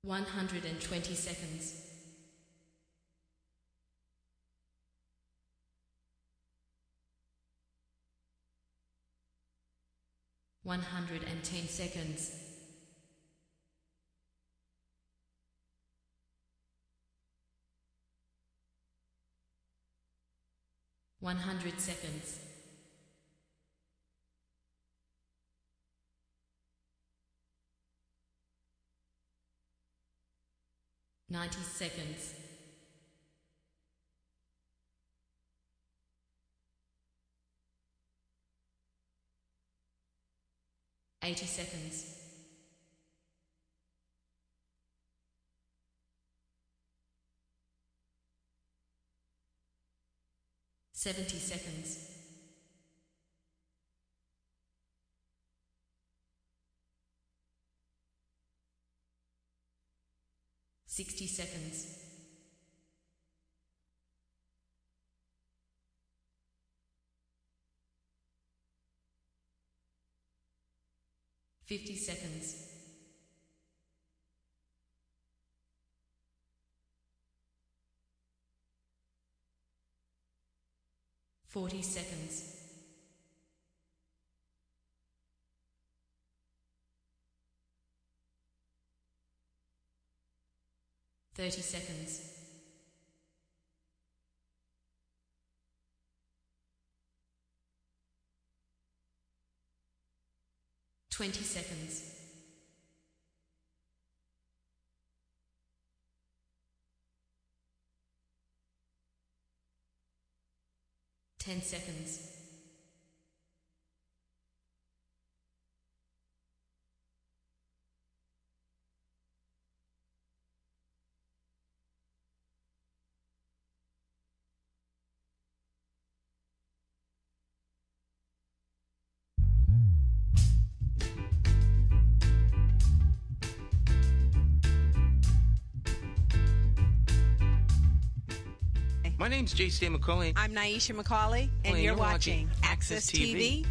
120 seconds. 110 seconds. 100 seconds. 90 seconds. 80 seconds. 70 seconds. 60 seconds. 50 seconds. 40 seconds. 30 seconds. 20 seconds. 10 seconds. My name's J.C. McCauley. I'm Naisha McCauley, and you're watching AccessTV.org.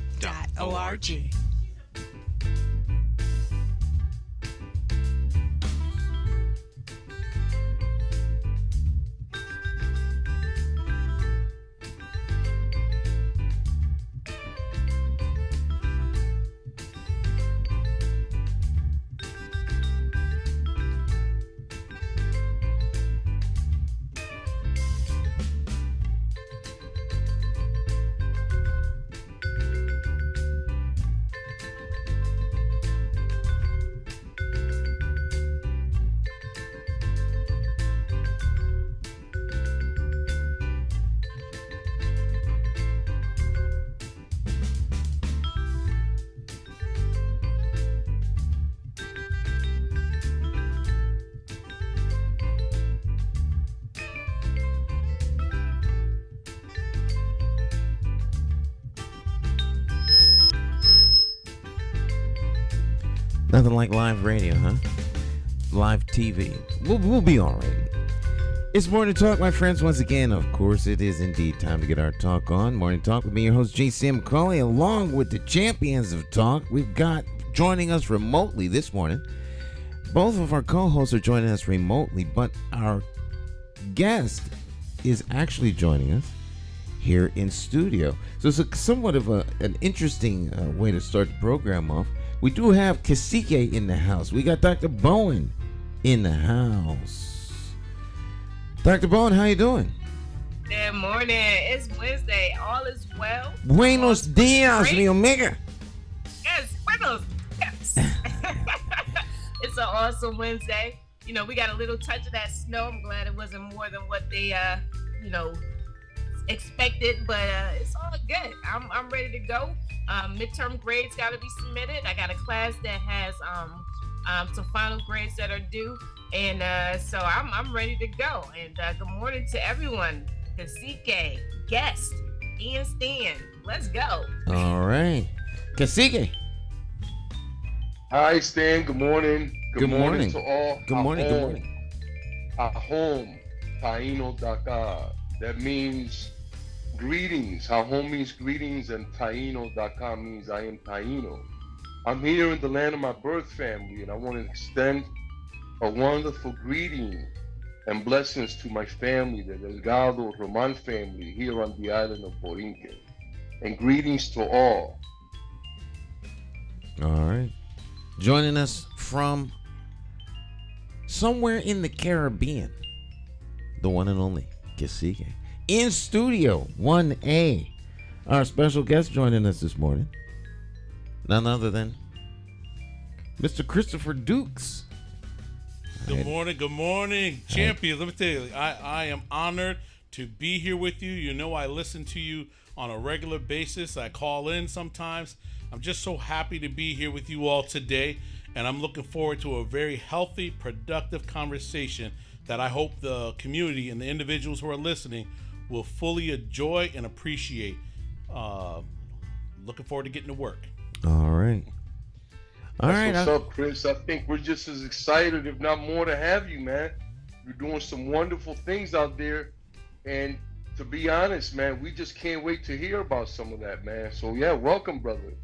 Nothing like live radio, huh? Live TV. We'll be all right. It's Morning Talk, my friends. Once again, of course, it is indeed time to get our talk on. Morning Talk with me, your host, J.C. McCauley, along with the champions of talk. We've got joining us remotely this morning. Both of our co-hosts are joining us remotely, but our guest is actually joining us here in studio. So it's somewhat of an interesting way to start the program off. We do have Cacique in the house. We got Dr. Bowen in the house. Dr. Bowen, how you doing? Good morning. It's Wednesday. All is well. Buenos dias, mi amiga. Yes, buenos dias. It's an awesome Wednesday. You know, we got a little touch of that snow. I'm glad it wasn't more than what they, expected, but it's all good. I'm ready to go. Midterm grades got to be submitted. I got a class that has some final grades that are due, and so I'm ready to go. And good morning to everyone. Cacique, guest, Ian Stan. Let's go. All right, Cacique. Hi, Stan. Good morning. Good morning to all. Good morning. Good morning. Ahom, Taino Daka. That means greetings. Ahom means greetings, and Taino Daka means I am Taino. I'm here in the land of my birth family, and I want to extend a wonderful greeting and blessings to my family, the Delgado Roman family here on the island of Borinquen. And greetings to all. All right. Joining us from somewhere in the Caribbean, the one and only Cacique. In studio 1A, our special guest joining us this morning, none other than Mr. Christopher Dukes. Good morning, champions. Let me tell you, I am honored to be here with you. You know, I listen to you on a regular basis. I call in sometimes. I'm just so happy to be here with you all today, and I'm looking forward to a very healthy, productive conversation that I hope the community and the individuals who are listening will fully enjoy and appreciate. Looking forward to getting to work. All right. What's up, Chris? I think we're just as excited, if not more, to have you, man. You're doing some wonderful things out there, and to be honest, man, we just can't wait to hear about some of that, man. So yeah, welcome, brother.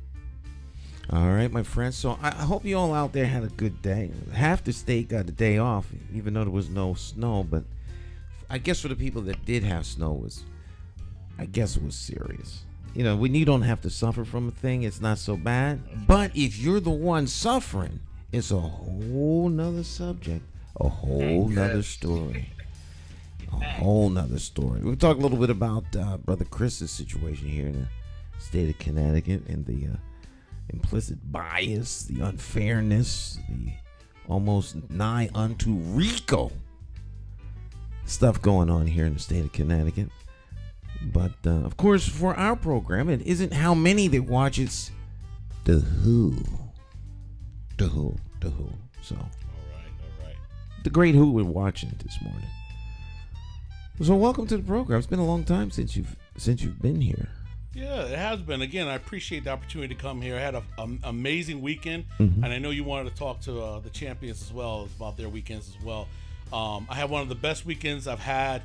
All right, my friends. So I hope you all out there had a good day. Half the state got a day off, even though there was no snow. But I guess for the people that did have snow, I guess it was serious. You know, when you don't have to suffer from a thing, it's not so bad. But if you're the one suffering, it's a whole nother subject, a whole nother story. A whole nother story. We'll talk a little bit about Brother Chris's situation here in the state of Connecticut and the implicit bias, the unfairness, the almost nigh unto RICO stuff going on here in the state of Connecticut. But of course, for our program, it isn't how many that watch, it's the who. So, All right. the great who we're watching this morning. So welcome to the program. It's been a long time since you've been here. Yeah, it has been. Again, I appreciate the opportunity to come here. I had an amazing weekend, and I know you wanted to talk to the champions as well about their weekends as well. I had one of the best weekends I've had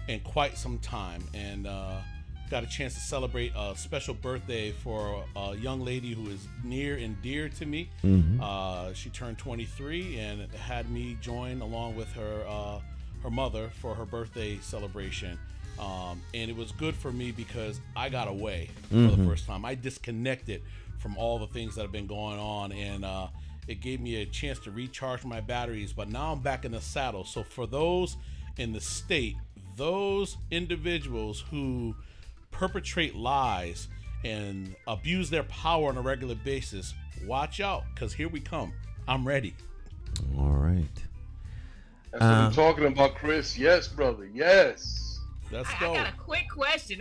in quite some time, and got a chance to celebrate a special birthday for a young lady who is near and dear to me. She turned 23 and had me join along with her mother for her birthday celebration. And it was good for me because I got away for the first time. I disconnected from all the things that have been going on, and it gave me a chance to recharge my batteries. But now I'm back in the saddle. So for those in the state, those individuals who perpetrate lies and abuse their power on a regular basis, watch out, because here we come. I'm ready. All right. That's what I'm talking about, Chris. Yes, brother. Yes. Let's go. I got a quick question.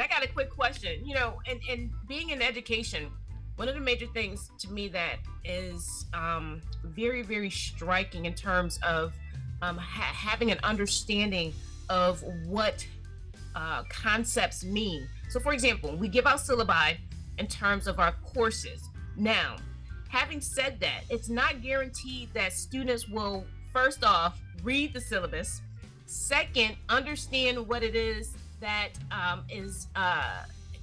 You know, and being in education, one of the major things to me that is very, very striking in terms of having an understanding of what concepts mean. So, for example, we give out syllabi in terms of our courses. Now, having said that, it's not guaranteed that students will, first off, read the syllabus. Second, understand what it is that is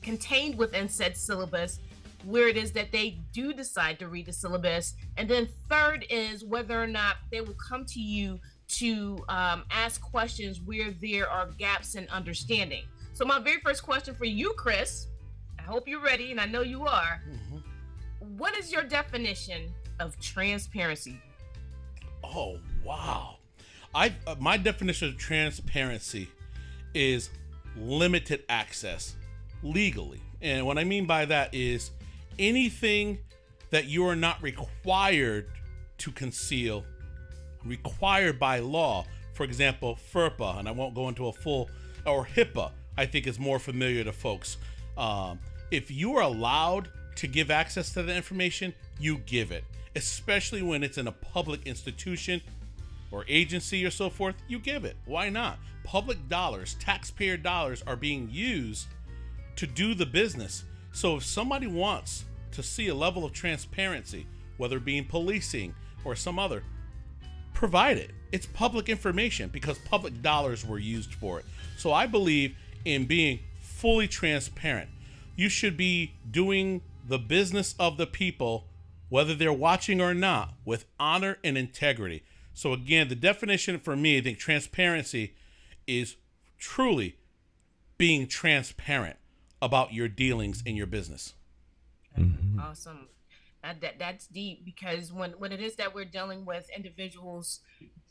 contained within said syllabus, where it is that they do decide to read the syllabus. And then third is whether or not they will come to you to ask questions where there are gaps in understanding. So my very first question for you, Chris, I hope you're ready, and I know you are. What is your definition of transparency? Oh, wow. My definition of transparency is limited access legally. And what I mean by that is anything that you are not required to conceal, required by law. For example, FERPA, and I won't go into a full, or HIPAA, I think is more familiar to folks. If you are allowed to give access to the information, you give it, especially when it's in a public institution or agency or so forth, you give it. Why not? Public dollars, taxpayer dollars are being used to do the business. So if somebody wants to see a level of transparency, whether it be in policing or some other, provide it. It's public information because public dollars were used for it. So I believe in being fully transparent. You should be doing the business of the people, whether they're watching or not, with honor and integrity. So again, the definition for me, I think transparency is truly being transparent about your dealings in your business. Awesome. That's deep, because when it is that we're dealing with individuals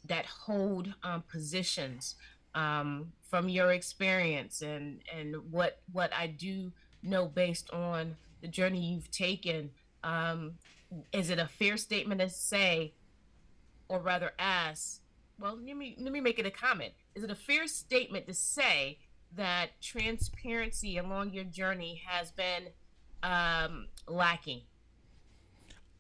that hold positions, from your experience and what I do know based on the journey you've taken, is it a fair statement to say, or rather ask, well, let me make it a comment. Is it a fair statement to say that transparency along your journey has been lacking?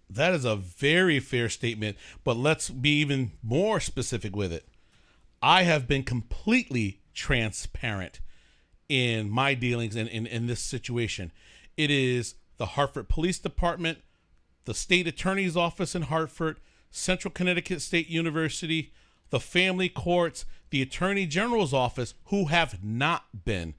That is a very fair statement, but let's be even more specific with it. I have been completely transparent in my dealings in this situation. It is the Hartford Police Department, the State Attorney's Office in Hartford, Central Connecticut State University, the family courts, the Attorney General's office, who have not been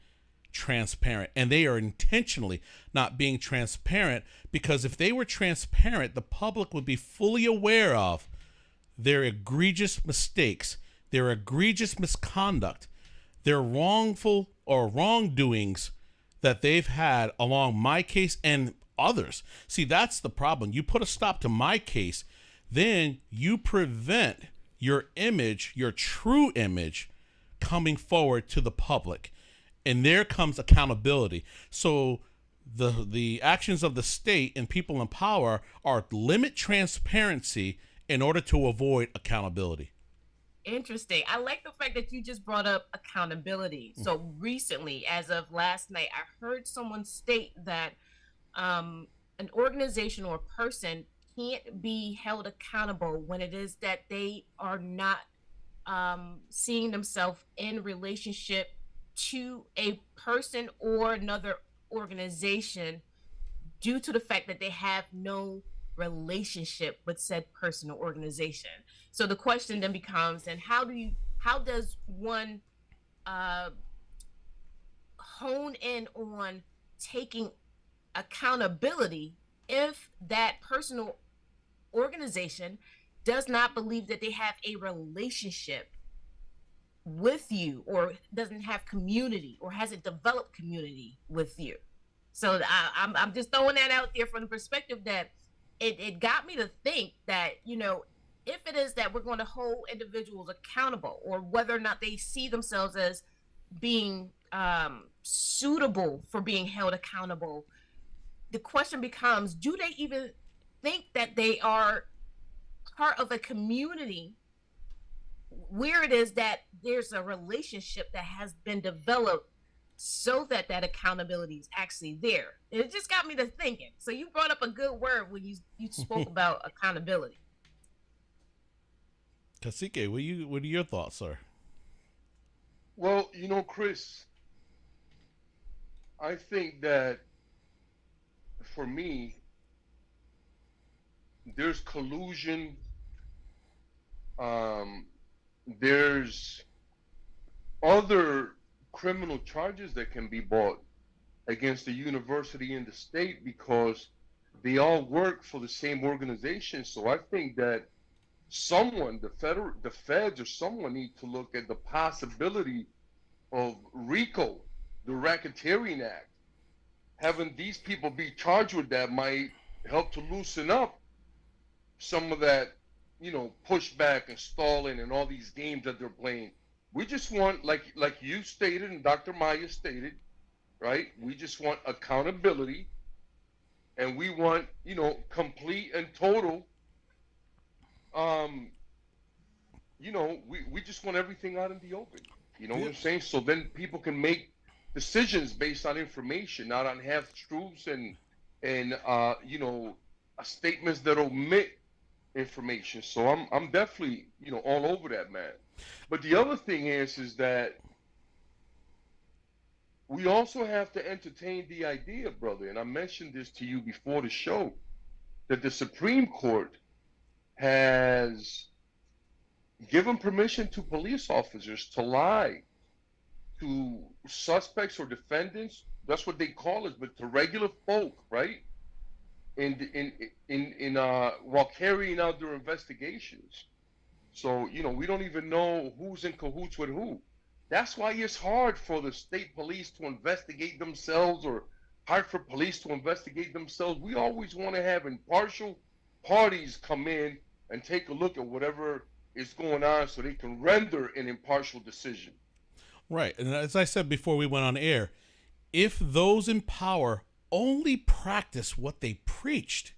transparent. And they are intentionally not being transparent, because if they were transparent, the public would be fully aware of their egregious mistakes, their egregious misconduct, their wrongful or wrongdoings that they've had along my case and others. See, that's the problem. You put a stop to my case, then you prevent your image, your true image, coming forward to the public. And there comes accountability. So the actions of the state and people in power are limit transparency in order to avoid accountability. Interesting. I like the fact that you just brought up accountability. So recently, as of last night, I heard someone state that an organization or person can't be held accountable when it is that they are not seeing themselves in relationship to a person or another organization, due to the fact that they have no relationship with said person or organization. So the question then becomes, then how does one hone in on taking accountability if that personal organization does not believe that they have a relationship with you, or doesn't have community, or hasn't developed community with you? So I'm just throwing that out there from the perspective that it got me to think that, if it is that we're going to hold individuals accountable, or whether or not they see themselves as being suitable for being held accountable, the question becomes, do they even think that they are part of a community where it is that there's a relationship that has been developed so that accountability is actually there? It just got me to thinking. So you brought up a good word when you spoke about accountability. Kasike, what are your thoughts, sir? Well, Chris, I think that for me, there's collusion. There's other criminal charges that can be brought against the university and the state, because they all work for the same organization. So I think that someone, the feds or someone, need to look at the possibility of RICO, the Racketeering Act. Having these people be charged with that might help to loosen up some of that, pushback and stalling and all these games that they're playing. We just want, like you stated and Dr. Maya stated, right? We just want accountability, and we want, complete and total. We just want everything out in the open. You know what I'm saying? So then people can make decisions based on information, not on half truths and statements that omit information. So I'm definitely, all over that, man. But the other thing is that we also have to entertain the idea, brother, and I mentioned this to you before the show, that the Supreme Court has given permission to police officers to lie to suspects or defendants. That's what they call it, but to regular folk, right? While carrying out their investigations. So, we don't even know who's in cahoots with who. That's why it's hard for the state police to investigate themselves or Hartford police to investigate themselves. We always want to have impartial parties come in and take a look at whatever is going on so they can render an impartial decision. Right. And as I said before we went on air, if those in power only practice what they preached,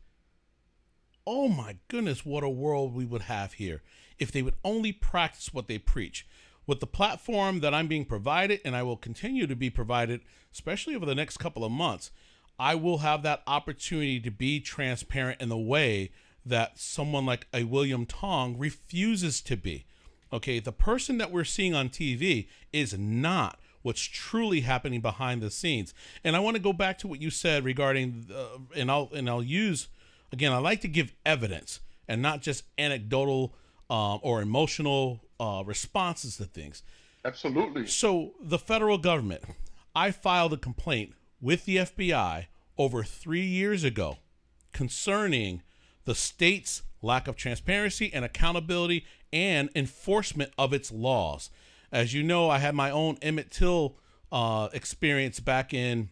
oh my goodness, what a world we would have here if they would only practice what they preach. With the platform that I'm being provided, and I will continue to be provided, especially over the next couple of months, I will have that opportunity to be transparent in the way that someone like a William Tong refuses to be. Okay, the person that we're seeing on TV is not what's truly happening behind the scenes. And I want to go back to what you said regarding, and I'll use, again, I like to give evidence and not just anecdotal or emotional responses to things. Absolutely. So the federal government, I filed a complaint with the FBI over 3 years ago concerning the state's lack of transparency and accountability and enforcement of its laws. As you know, I had my own Emmett Till experience back in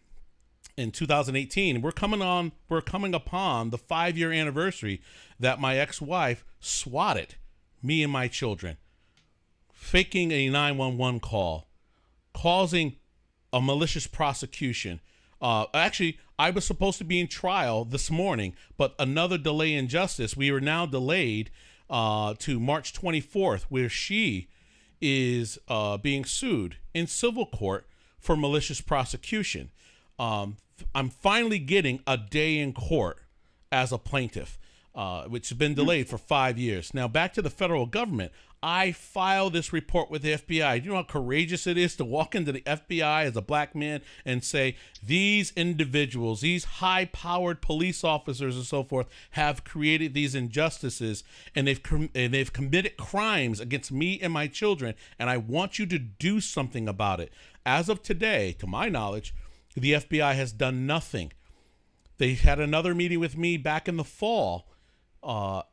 2018. We're coming upon the 5-year anniversary that my ex-wife swatted me and my children, faking a 911 call, causing a malicious prosecution. Actually, I was supposed to be in trial this morning, but another delay in justice. We are now delayed to March 24th, where she is being sued in civil court for malicious prosecution. I'm finally getting a day in court as a plaintiff, which has been delayed for 5 years. Now, back to the federal government. I filed this report with the FBI. Do you know how courageous it is to walk into the FBI as a black man and say, these individuals, these high-powered police officers and so forth, have created these injustices, and they've committed crimes against me and my children, and I want you to do something about it. As of today, to my knowledge, the FBI has done nothing. They had another meeting with me back in the fall,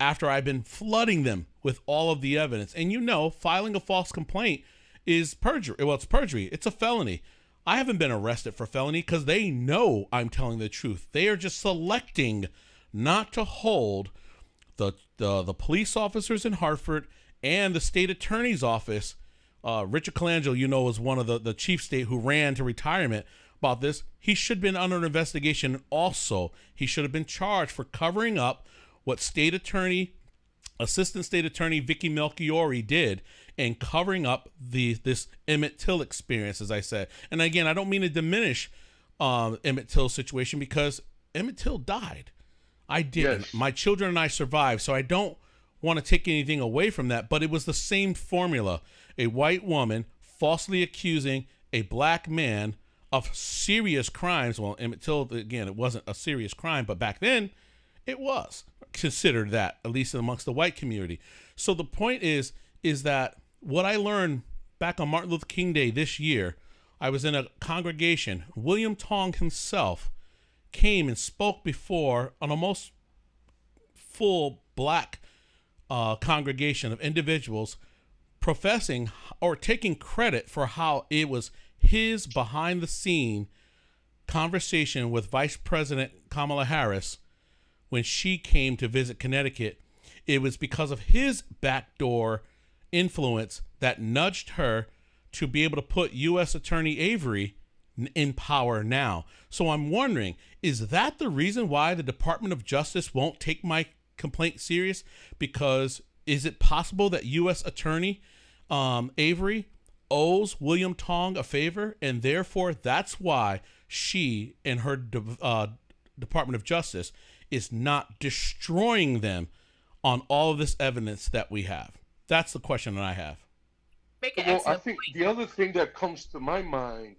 after I've been flooding them with all of the evidence. And filing a false complaint is perjury. Well, it's perjury. It's a felony. I haven't been arrested for felony because they know I'm telling the truth. They are just selecting not to hold the police officers in Hartford and the state attorney's office. Richard Colangelo, was one of the chief state who ran to retirement about this. He should have been under an investigation. Also, he should have been charged for covering up what Assistant State Attorney Vicky Melchiori did and covering up this Emmett Till experience, as I said. And again, I don't mean to diminish Emmett Till's situation because Emmett Till died. I didn't. Yes. My children and I survived, so I don't want to take anything away from that, but it was the same formula. A white woman falsely accusing a black man of serious crimes. Well, Emmett Till, again, it wasn't a serious crime, but back then it was considered that, at least amongst the white community. So the point is that what I learned back on Martin Luther King Day this year, I was in a congregation. William Tong himself came and spoke before an almost full black congregation of individuals professing or taking credit for how it was his behind the scene conversation with Vice President Kamala Harris when she came to visit Connecticut. It was because of his backdoor influence that nudged her to be able to put U.S. Attorney Avery in power now. So I'm wondering, is that the reason why the Department of Justice won't take my complaint serious? Because is it possible that U.S. Attorney Avery owes William Tong a favor, and therefore that's why she and her Department of Justice is not destroying them on all of this evidence that we have? That's the question that I have. Well, I think the other thing that comes to my mind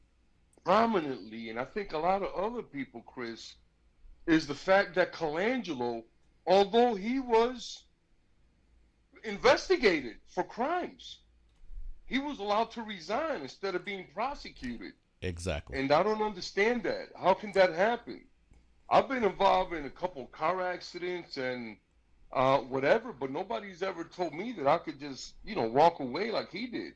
prominently, and I think a lot of other people, Chris, is the fact that Colangelo, although he was investigated for crimes, he was allowed to resign instead of being prosecuted. Exactly. And I don't understand that. How can that happen? I've been involved in a couple of car accidents, and whatever. But nobody's ever told me that I could just, walk away like he did.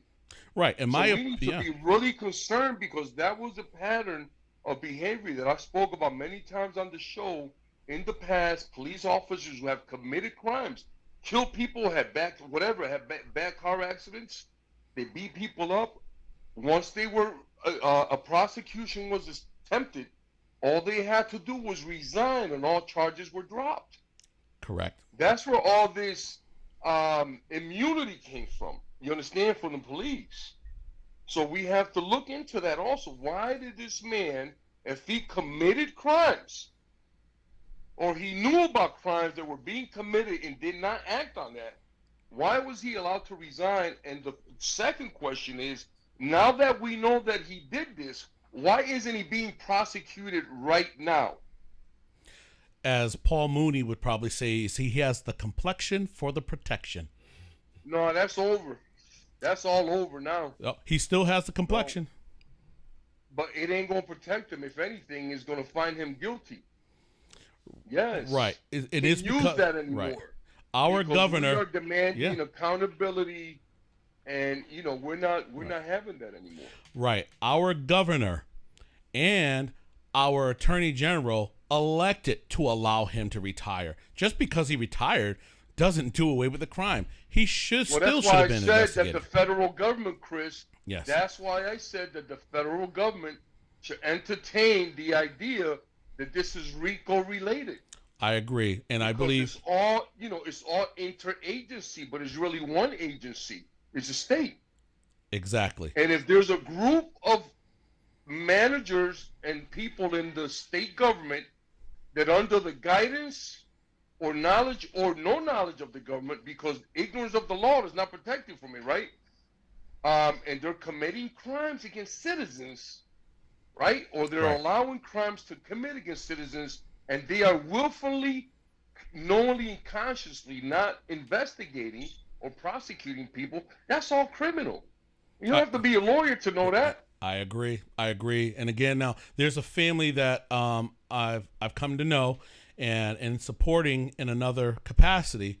Right. And So we need to be really concerned, because that was a pattern of behavior that I spoke about many times on the show in the past. Police officers who have committed crimes, killed people, had bad car accidents, they beat people up. Once they were a prosecution was attempted, all they had to do was resign, and all charges were dropped. Correct. That's where all this immunity came from. You understand? From the police. So we have to look into that also. Why did this man, if he committed crimes, or he knew about crimes that were being committed and did not act on that, why was he allowed to resign? And the second question is, now that we know that he did this, why isn't he being prosecuted right now? As Paul Mooney would probably say, he has the complexion for the protection. No, that's over. That's all over now. Oh, he still has the complexion. No. But it ain't going to protect him. If anything, it's going to find him guilty. Yes. Right. It is use because, that anymore. Right. Our because governor. We are demanding accountability, and we're not having that anymore. Right. Our governor and our attorney general elected to allow him to retire. Just because he retired doesn't do away with the crime. He still should have been investigated. That's why I said that the federal government, Chris. Yes. That's why I said that the federal government should entertain the idea that this is RICO related. I agree, and I believe it's all interagency, but it's really one agency. It's a state. Exactly. And if there's a group of managers and people in the state government that, under the guidance or knowledge or no knowledge of the government, because ignorance of the law is not protected from it, right? And they're committing crimes against citizens, right? Or they're allowing crimes to commit against citizens, and they are willfully, knowingly, and consciously not investigating or prosecuting people. That's all criminal. You don't have to be a lawyer to know that. I agree. And again, now there's a family that I've come to know and supporting in another capacity.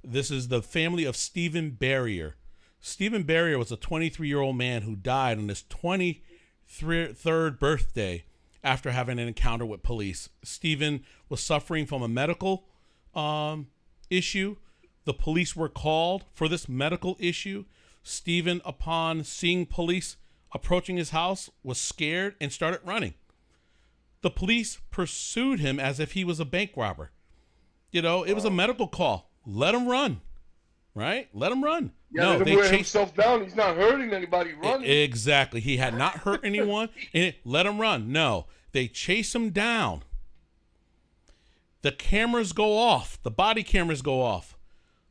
This is the family of Stephen Barrier. Stephen Barrier was a 23-year-old man who died on his 23rd birthday after having an encounter with police. Stephen was suffering from a medical issue. The police were called for this medical issue. Stephen, upon seeing police approaching his house, was scared and started running. The police pursued him as if he was a bank robber. It was a medical call. Let him run, right? Let him run. Yeah, let him wear himself down. He's not hurting anybody running. Exactly. He had not hurt anyone. And let him run. No, they chase him down. The cameras go off. The body cameras go off.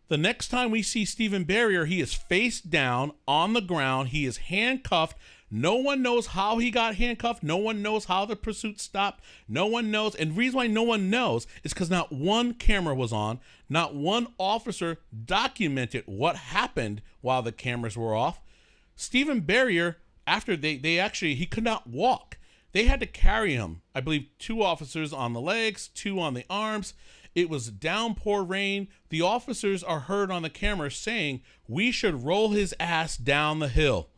The next time we see Stephen Barrier, he is face down on the ground. He is handcuffed. No one knows how he got handcuffed. No one knows how the pursuit stopped. No one knows. And the reason why no one knows is because not one camera was on. Not one officer documented what happened while the cameras were off. Stephen Barrier, after he could not walk. They had to carry him. I believe 2 officers on the legs, 2 on the arms. It was downpour rain. The officers are heard on the camera saying, "We should roll his ass down the hill."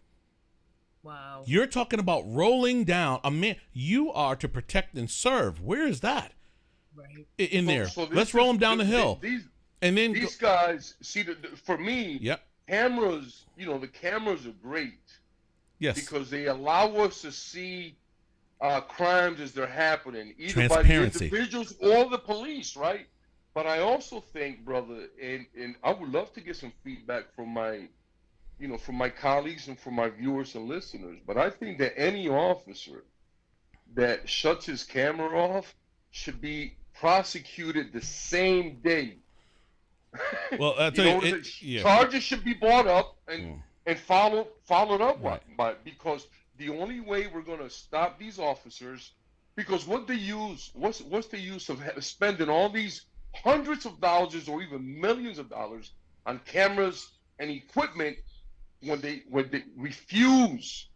Wow. You're talking about rolling down a man. You are to protect and serve. Where is that? Right. In there. Let's roll him down the hill. These guys, see, for me, yep. Cameras, the cameras are great. Yes. Because they allow us to see crimes as they're happening, either by the Transparency. individuals or the police, right? But I also think, brother, and I would love to get some feedback from my colleagues and from my viewers and listeners, but I think that any officer that shuts his camera off should be prosecuted the same day. Well, I'll tell you, charges should be brought up and followed up by, because the only way we're going to stop these officers, because what's the use of spending all these hundreds of dollars or even millions of dollars on cameras and equipment when they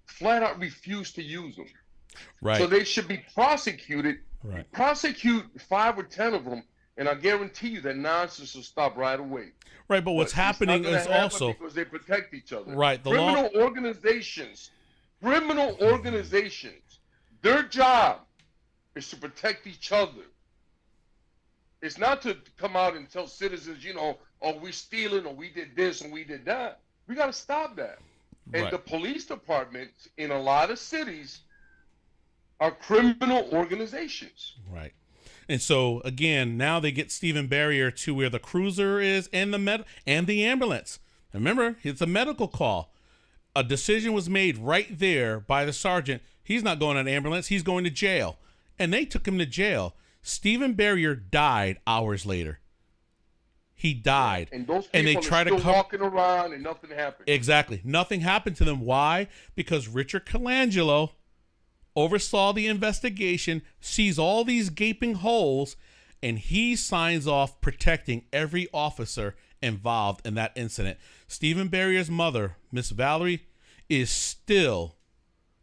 flat out refuse to use them? Right. So they should be prosecuted. Right. Prosecute 5 or 10 of them, And I guarantee you that nonsense will stop right away. Right, but what's happening is also because they protect each other. Right, criminal organizations, their job is to protect each other. It's not to come out and tell citizens, oh, we stealing, or we did this and we did that. We got to stop that. And Right. the police departments in a lot of cities are criminal organizations. Right. And so again, now they get Stephen Barrier to where the cruiser is and the ambulance. Remember, it's a medical call. A decision was made right there by the sergeant. He's not going on an ambulance. He's going to jail. And they took him to jail. Stephen Barrier died hours later. He died. And those people they try are still to walking around and nothing happened. Exactly. Nothing happened to them. Why? Because Richard Colangelo oversaw the investigation, sees all these gaping holes, and he signs off protecting every officer involved in that incident. Stephen Barrier's mother, Miss Valerie, is still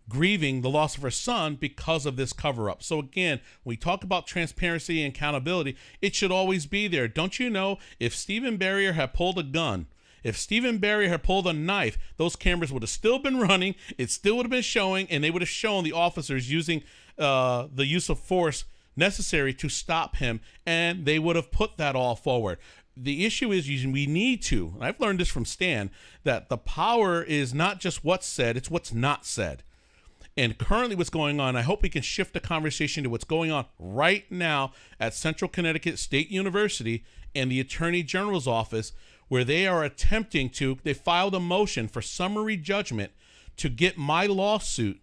grieving the loss of her son because of this cover-up. So again, when we talk about transparency and accountability, it should always be there. Don't you know, if Stephen Barrier had pulled a gun, if Stephen Barrier had pulled a knife, those cameras would have still been running, it still would have been showing, and they would have shown the officers using the use of force necessary to stop him, and they would have put that all forward. The issue is we need to, and I've learned this from Stan, that the power is not just what's said, it's what's not said. And currently what's going on, I hope we can shift the conversation to what's going on right now at Central Connecticut State University and the Attorney General's office, where they are attempting to, they filed a motion for summary judgment to get my lawsuit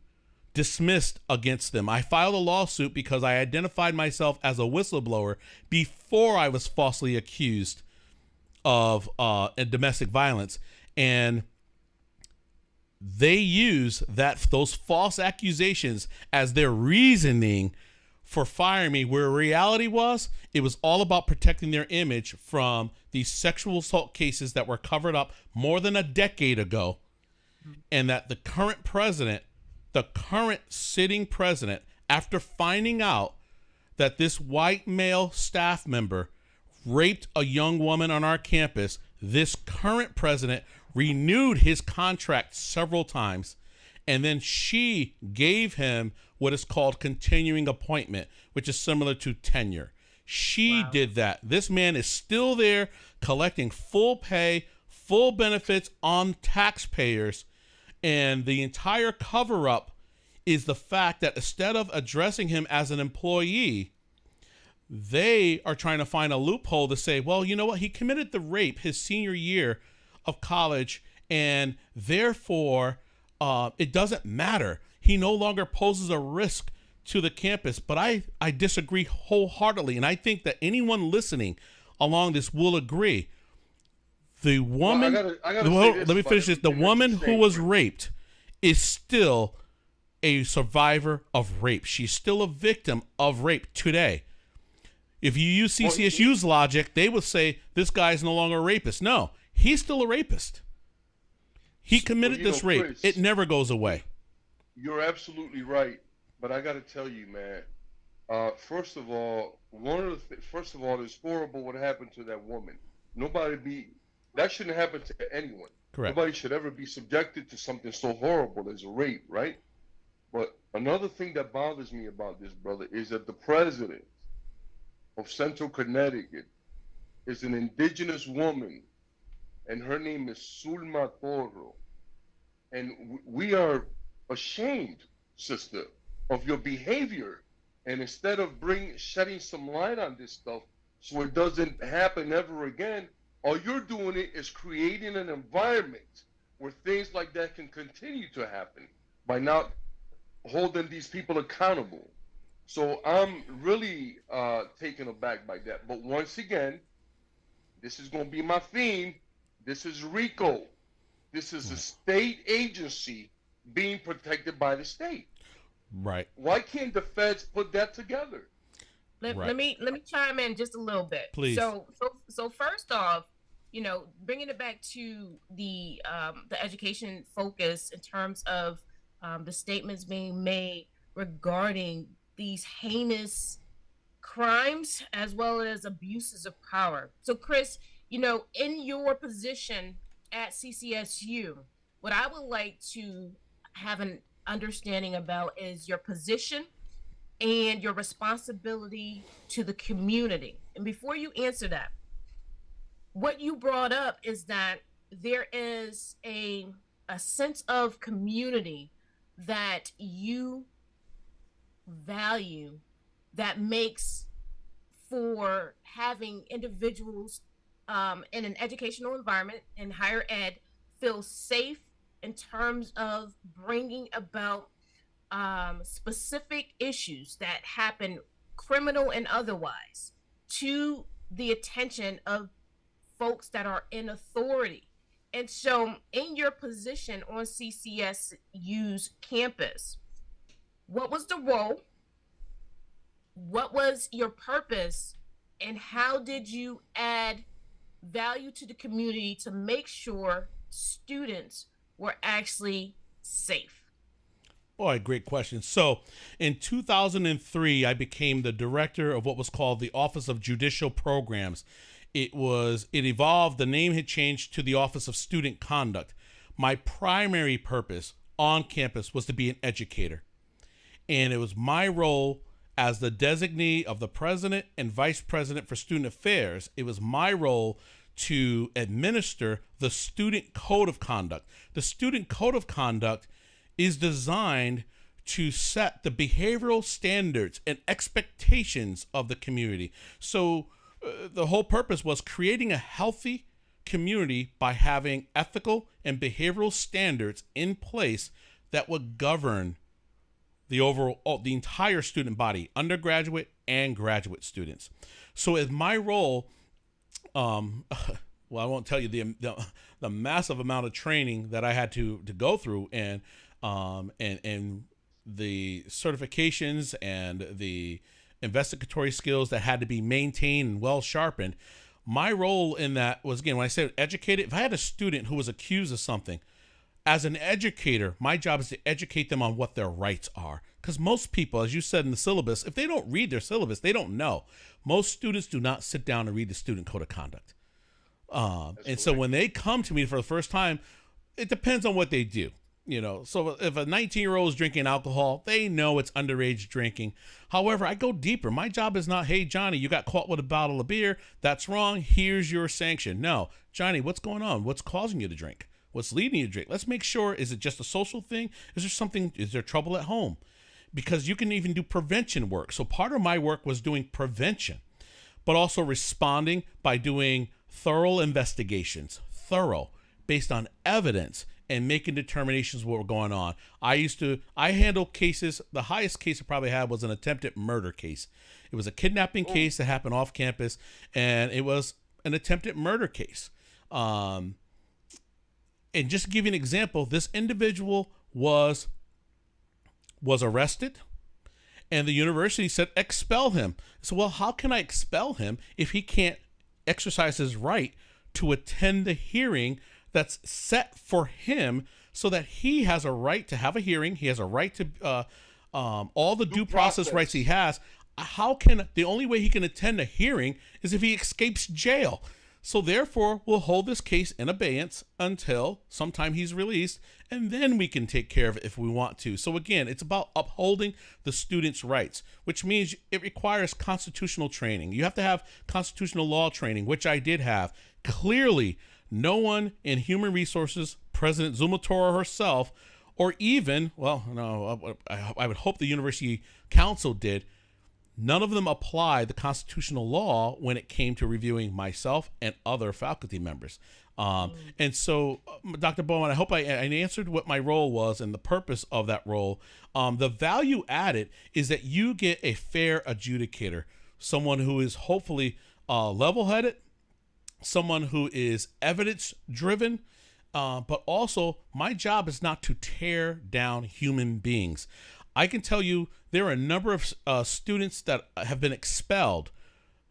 dismissed against them. I filed a lawsuit because I identified myself as a whistleblower before I was falsely accused of domestic violence. And they use those false accusations as their reasoning for firing me, where reality was, it was all about protecting their image from these sexual assault cases that were covered up more than a decade ago. And that the current sitting president, after finding out that this white male staff member raped a young woman on our campus, this current president renewed his contract several times, and then she gave him what is called continuing appointment, which is similar to tenure. She did that. This man is still there collecting full pay, full benefits on taxpayers, and the entire cover-up is the fact that instead of addressing him as an employee, they are trying to find a loophole to say, well, you know what? He committed the rape his senior year of college, and therefore it doesn't matter. He no longer poses a risk to the campus. But I disagree wholeheartedly, and I think that anyone listening along this will agree. The woman, let me finish this. The woman who was raped is still a survivor of rape. She's still a victim of rape today. If you use CCSU's logic, they would say this guy's no longer a rapist. No, he's still a rapist. He committed this rape. Chris, it never goes away. You're absolutely right, but I got to tell you, man. First of all, it's horrible what happened to that woman. That shouldn't happen to anyone. Correct. Nobody should ever be subjected to something so horrible as a rape, right? But another thing that bothers me about this, brother, is that the president of Central Connecticut is an indigenous woman, and her name is Zulma Toro. And we are ashamed, sister, of your behavior. And instead of shedding some light on this stuff so it doesn't happen ever again, all you're doing is creating an environment where things like that can continue to happen by not holding these people accountable. So I'm really taken aback by that. But once again, this is going to be my theme. This is RICO. This is a state agency being protected by the state. Right. Why can't the feds put that together? Let me chime in just a little bit. Please. So first off, bringing it back to the education focus in terms of the statements being made regarding these heinous crimes as well as abuses of power. So, Chris, in your position at CCSU, what I would like to have an understanding about is your position and your responsibility to the community. And before you answer that, what you brought up is that there is a sense of community that you value that makes for having individuals in an educational environment in higher ed feel safe in terms of bringing about specific issues that happen, criminal and otherwise, to the attention of folks that are in authority. And so in your position on CCSU's campus, what was the role? What was your purpose? And how did you add value to the community to make sure students were actually safe? Boy, great question. So in 2003, I became the director of what was called the Office of Judicial Programs. It evolved, the name had changed to the Office of Student Conduct. My primary purpose on campus was to be an educator. And it was my role as the designee of the president and vice president for student affairs. It was my role to administer the Student Code of Conduct. The Student Code of Conduct is designed to set the behavioral standards and expectations of the community. So the whole purpose was creating a healthy community by having ethical and behavioral standards in place that would govern the entire student body, undergraduate and graduate students. So as my role, well, I won't tell you the massive amount of training that I had to go through, and the certifications and the investigatory skills that had to be maintained and well sharpened. My role in that was, again, when I said educated, if I had a student who was accused of something, as an educator, my job is to educate them on what their rights are. Because most people, as you said in the syllabus, if they don't read their syllabus, they don't know. Most students do not sit down and read the Student Code of Conduct. So when they come to me for the first time, it depends on what they do. So if a 19-year-old is drinking alcohol, they know it's underage drinking. However, I go deeper. My job is not, hey, Johnny, you got caught with a bottle of beer. That's wrong. Here's your sanction. No, Johnny, what's going on? What's causing you to drink? What's leading you to drink? Let's make sure, is it just a social thing? Is there trouble at home? Because you can even do prevention work. So part of my work was doing prevention, but also responding by doing thorough investigations, based on evidence, and making determinations what were going on. I handled cases. The highest case I probably had was an attempted murder case. It was a kidnapping case that happened off campus, and it was an attempted murder case. And just to give you an example, this individual was arrested, and the university said, expel him. So, well, how can I expel him if he can't exercise his right to attend the hearing that's set for him, so that he has a right to have a hearing? He has a right to all the due process rights he has. The only way he can attend a hearing is if he escapes jail. So therefore, we'll hold this case in abeyance until sometime he's released, and then we can take care of it if we want to. So again, it's about upholding the student's rights, which means it requires constitutional training. You have to have constitutional law training, which I did have. Clearly, no one in human resources, President Zumatora herself, or even, I would hope the university council did, none of them applied the constitutional law when it came to reviewing myself and other faculty members. And so, Dr. Bowen, I hope I answered what my role was and the purpose of that role. The value added is that you get a fair adjudicator, someone who is hopefully level-headed, someone who is evidence-driven, but also my job is not to tear down human beings. I can tell you there are a number of students that have been expelled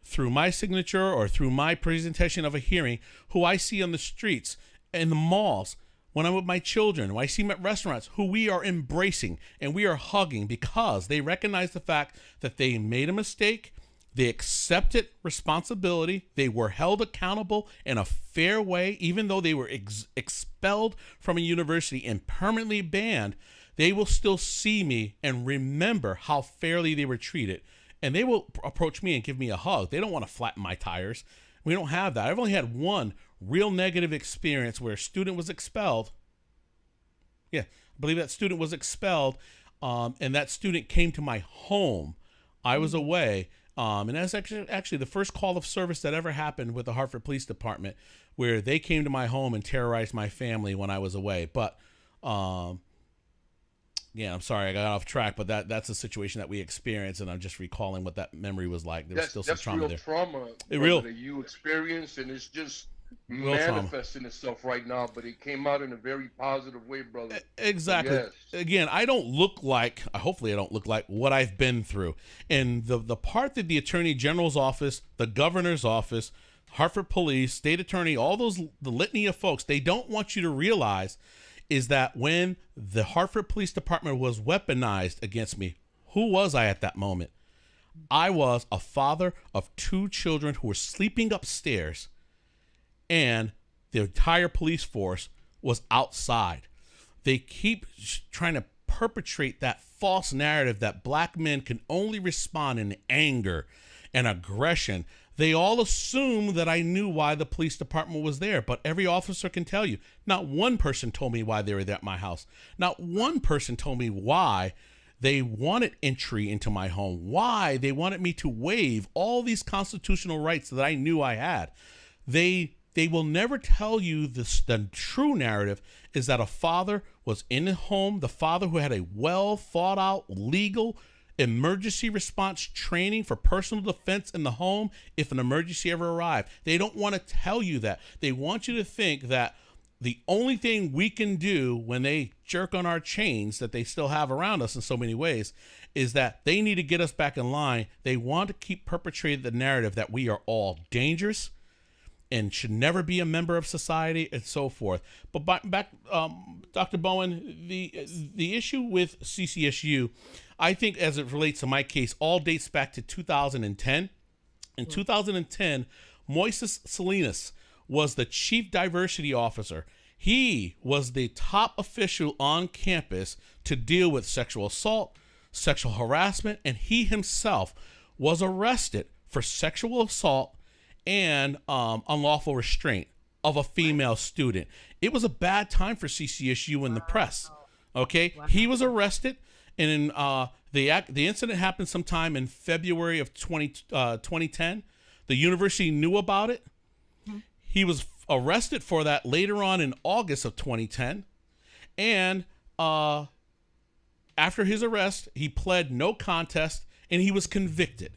through my signature or through my presentation of a hearing who I see on the streets, in the malls, when I'm with my children, when I see them at restaurants, who we are embracing and we are hugging because they recognize the fact that they made a mistake, They accepted responsibility. They were held accountable in a fair way, even though they were expelled from a university and permanently banned. They will still see me and remember how fairly they were treated. And they will approach me and give me a hug. They don't want to flatten my tires. We don't have that. I've only had one real negative experience where a student was expelled. Yeah, I believe that student was expelled, and that student came to my home. I was away. And that's actually the first call of service that ever happened with the Hartford Police Department, where they came to my home and terrorized my family when I was away. But yeah, I'm sorry I got off track, but that's a situation that we experienced, and I'm just recalling what that memory was like. There was still some trauma there. Trauma that you experienced, and it's just manifesting itself right now, but it came out in a very positive way, brother. Exactly. Yes. Again, hopefully I don't look like what I've been through. And the part that the Attorney General's office, the governor's office, Hartford Police, state attorney, the litany of folks, they don't want you to realize is that when the Hartford Police Department was weaponized against me, who was I at that moment? I was a father of 2 children who were sleeping upstairs, and the entire police force was outside. They keep trying to perpetrate that false narrative that black men can only respond in anger and aggression. They all assume that I knew why the police department was there, but every officer can tell you, not one person told me why they were there at my house. Not one person told me why they wanted entry into my home, why they wanted me to waive all these constitutional rights that I knew I had. They will never tell you the true narrative is that a father was in the home, the father who had a well thought out legal emergency response training for personal defense in the home if an emergency ever arrived. They don't want to tell you that. They want you to think that the only thing we can do when they jerk on our chains that they still have around us in so many ways is that they need to get us back in line. They want to keep perpetrating the narrative that we are all dangerous and should never be a member of society and so forth. But back, Dr. Bowen, the issue with CCSU, I think as it relates to my case, all dates back to 2010. In 2010, Moises Salinas was the chief diversity officer. He was the top official on campus to deal with sexual assault, sexual harassment, and he himself was arrested for sexual assault and unlawful restraint of a female student. It was a bad time for CCSU in the press. Okay, he was arrested, and the incident happened sometime in February of 2010. The university knew about it. He was arrested for that later on in August of 2010, and after his arrest, he pled no contest, and he was convicted.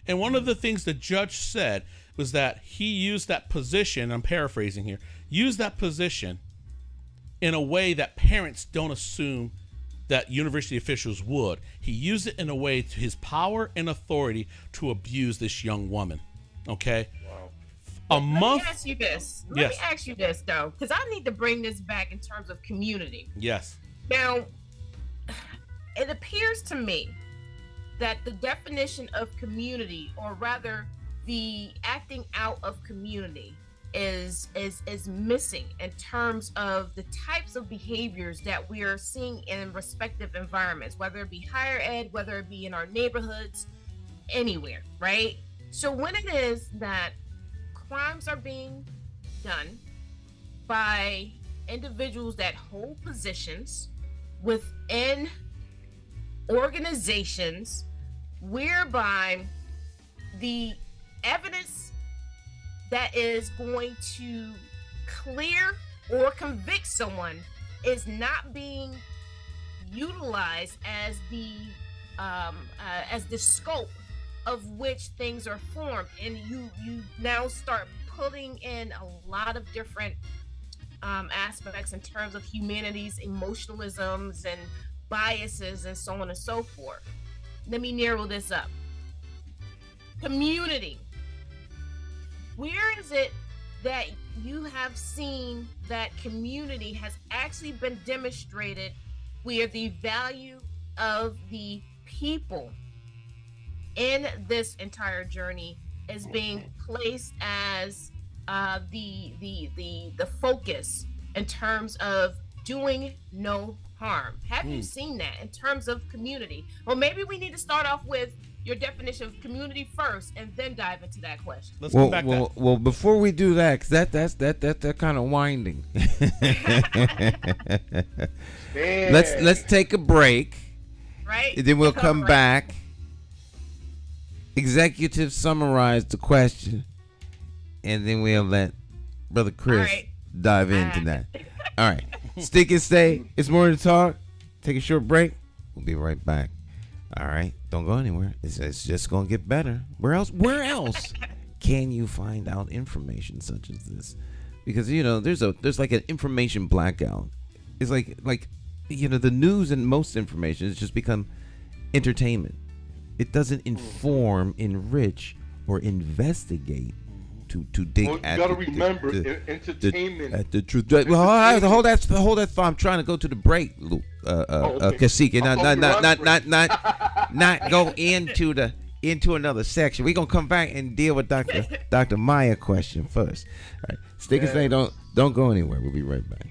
And one of the things the judge said was that he used that position, I'm paraphrasing here, used that position in a way that parents don't assume that university officials would. He used it in a way to his power and authority to abuse this young woman. Okay? Wow. Let me ask you this. Let me ask you this, though, because I need to bring this back in terms of community. Yes. Now, it appears to me that the definition of community, or rather the acting out of community, is missing in terms of the types of behaviors that we are seeing in respective environments, whether it be higher ed, whether it be in our neighborhoods, anywhere, right? So when it is that crimes are being done by individuals that hold positions within organizations whereby the evidence that is going to clear or convict someone is not being utilized as the scope of which things are formed, and you now start putting in a lot of different aspects in terms of humanities, emotionalisms, and biases, and so on and so forth. Let me narrow this up. Community. Where is it that you have seen that community has actually been demonstrated where the value of the people in this entire journey is being placed as the focus in terms of doing no harm. Have you seen that in terms of community? Well, maybe we need to start off with your definition of community first, and then dive into that question. Let's come back. Well, before we do that, 'cause that's kind of winding. Let's take a break. Right. And then we'll come back. Executive summarize the question, and then we'll let Brother Chris dive into that. All right. Stick and stay. It's more to talk. Take a short break. We'll be right back. All right. Don't go anywhere. It's just going to get better. Where else can you find out information such as this? Because, there's like an information blackout. It's like the news and most information has just become entertainment. It doesn't inform, enrich, or investigate to dig at. You got to remember, entertainment. At the truth. Well, hold that thought. I'm trying to go to the break, Cacique. Not go into another section. We're gonna come back and deal with Dr. Maya question first. All right, stick and stay. Don't go anywhere. We'll be right back.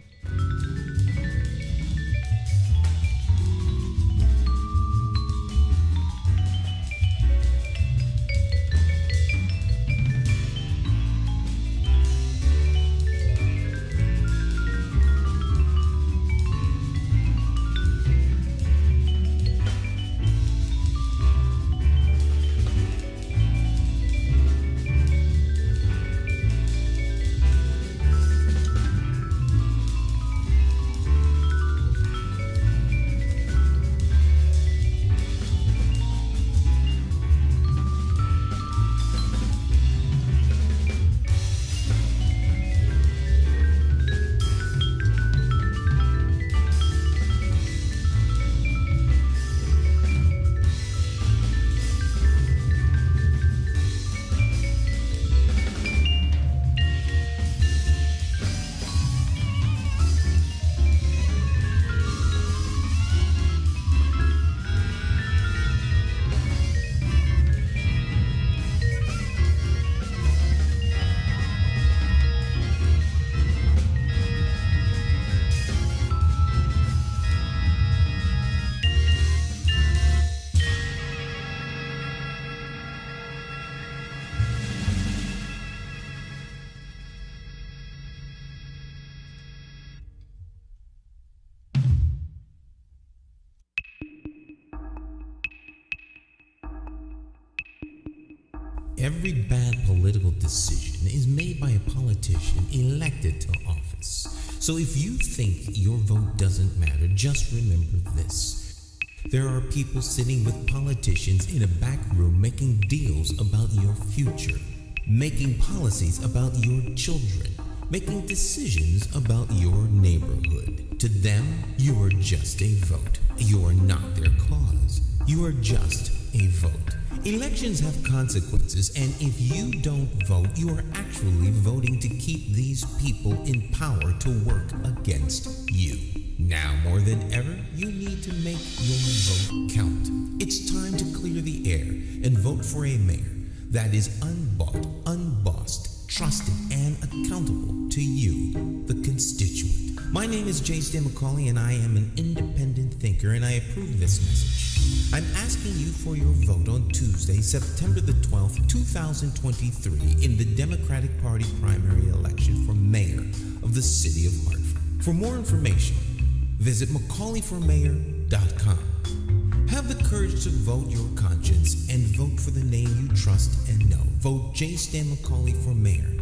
Every bad political decision is made by a politician elected to office. So if you think your vote doesn't matter, just remember this. There are people sitting with politicians in a back room making deals about your future, making policies about your children, making decisions about your neighborhood. To them, you are just a vote. You are not their cause. You are just a vote. Elections have consequences, and if you don't vote, you are actually voting to keep these people in power to work against you. Now more than ever, you need to make your vote count. It's time to clear the air and vote for a mayor that is unbought, unbossed, trusted, and accountable to you, the constituent. My name is J. McCauley, and I am an independent thinker, and I approve this message. I'm asking you for your vote on Tuesday, September the 12th, 2023, in the Democratic Party primary election for mayor of the city of Hartford. For more information, visit McCauleyformayor.com. Have the courage to vote your conscience and vote for the name you trust and know. Vote J. Stan McCauley for mayor.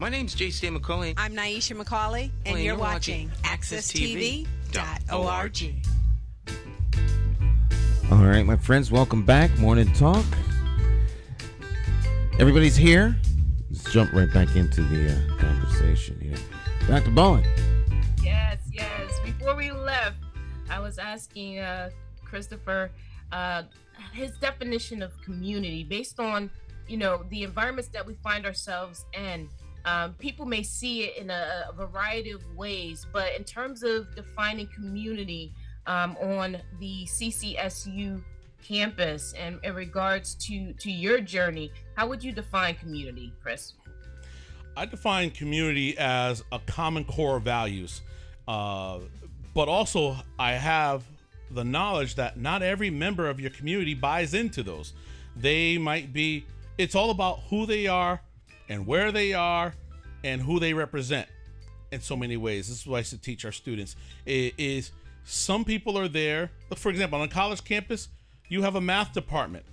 My name's J.C. McCauley. I'm Naisha McCauley, and Well, you're watching AccessTV.org. All right, my friends, welcome back. Morning Talk. Everybody's here. Let's jump right back into the conversation here. Dr. Bowen. Yes. Before we left, I was asking Christopher his definition of community based on, the environments that we find ourselves in. People may see it in a variety of ways, but in terms of defining community on the CCSU campus and in regards to your journey, how would you define community, Chris? I define community as a common core of values, but also I have the knowledge that not every member of your community buys into those. It's all about who they are and where they are and who they represent in so many ways. This is what I used to teach our students. It is some people are there. For example, on a college campus, you have a math department.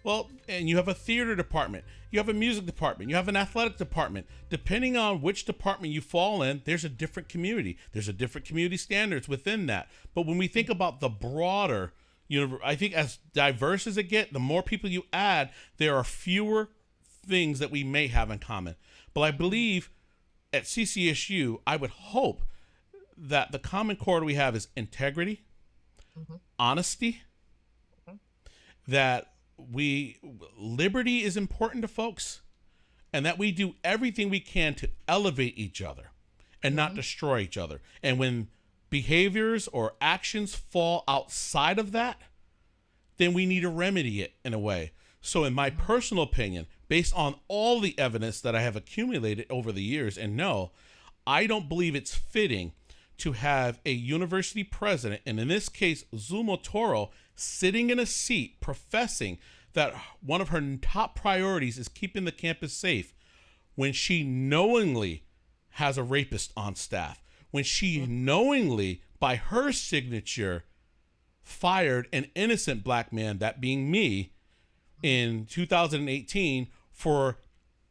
Well, and you have a theater department. You have a music department. You have an athletic department. Depending on which department you fall in, there's a different community. There's a different community standards within that. But when we think about the broader universe, I think as diverse as it gets, the more people you add, there are fewer things that we may have in common. But I believe at CCSU, I would hope that the common core we have is integrity, honesty, that liberty is important to folks, and that we do everything we can to elevate each other and not destroy each other. And when behaviors or actions fall outside of that, then we need to remedy it in a way. So in my personal opinion, based on all the evidence that I have accumulated over the years, and no, I don't believe it's fitting to have a university president, and in this case, Zumo Toro, sitting in a seat professing that one of her top priorities is keeping the campus safe when she knowingly has a rapist on staff, when she knowingly, by her signature, fired an innocent black man, that being me, in 2018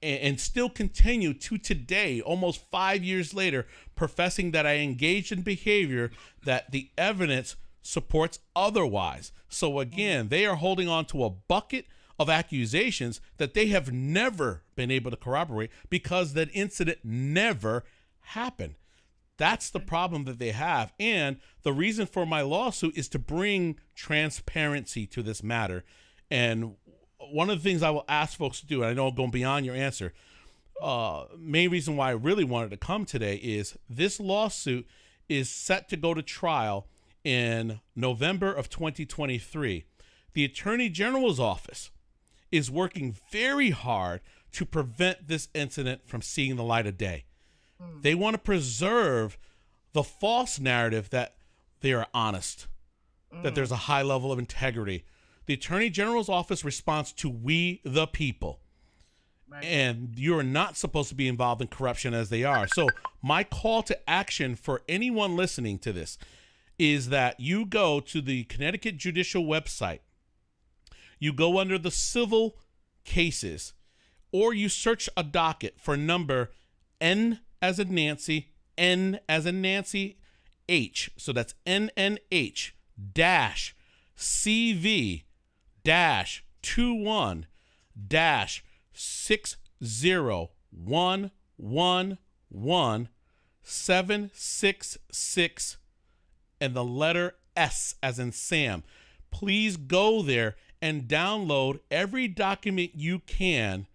and still continue to today, almost 5 years later, professing that I engaged in behavior that the evidence supports otherwise. So again, they are holding on to a bucket of accusations that they have never been able to corroborate because that incident never happened. That's the problem that they have. And the reason for my lawsuit is to bring transparency to this matter. And one of the things I will ask folks to do, and I know I'm going beyond your answer, main reason why I really wanted to come today is this lawsuit is set to go to trial in November of 2023. The Attorney General's office is working very hard to prevent this incident from seeing the light of day. They want to preserve the false narrative that they are honest, that there's a high level of integrity. The Attorney General's office responds to we the people. Right. And you're not supposed to be involved in corruption as they are. So my call to action for anyone listening to this is that you go to the Connecticut Judicial website, you go under the civil cases, or you search a docket for number N as in Nancy, N as in Nancy, H. So that's NNH dash CV dash 21 dash 60111 and the letter S as in Sam. Please go there and download every document you can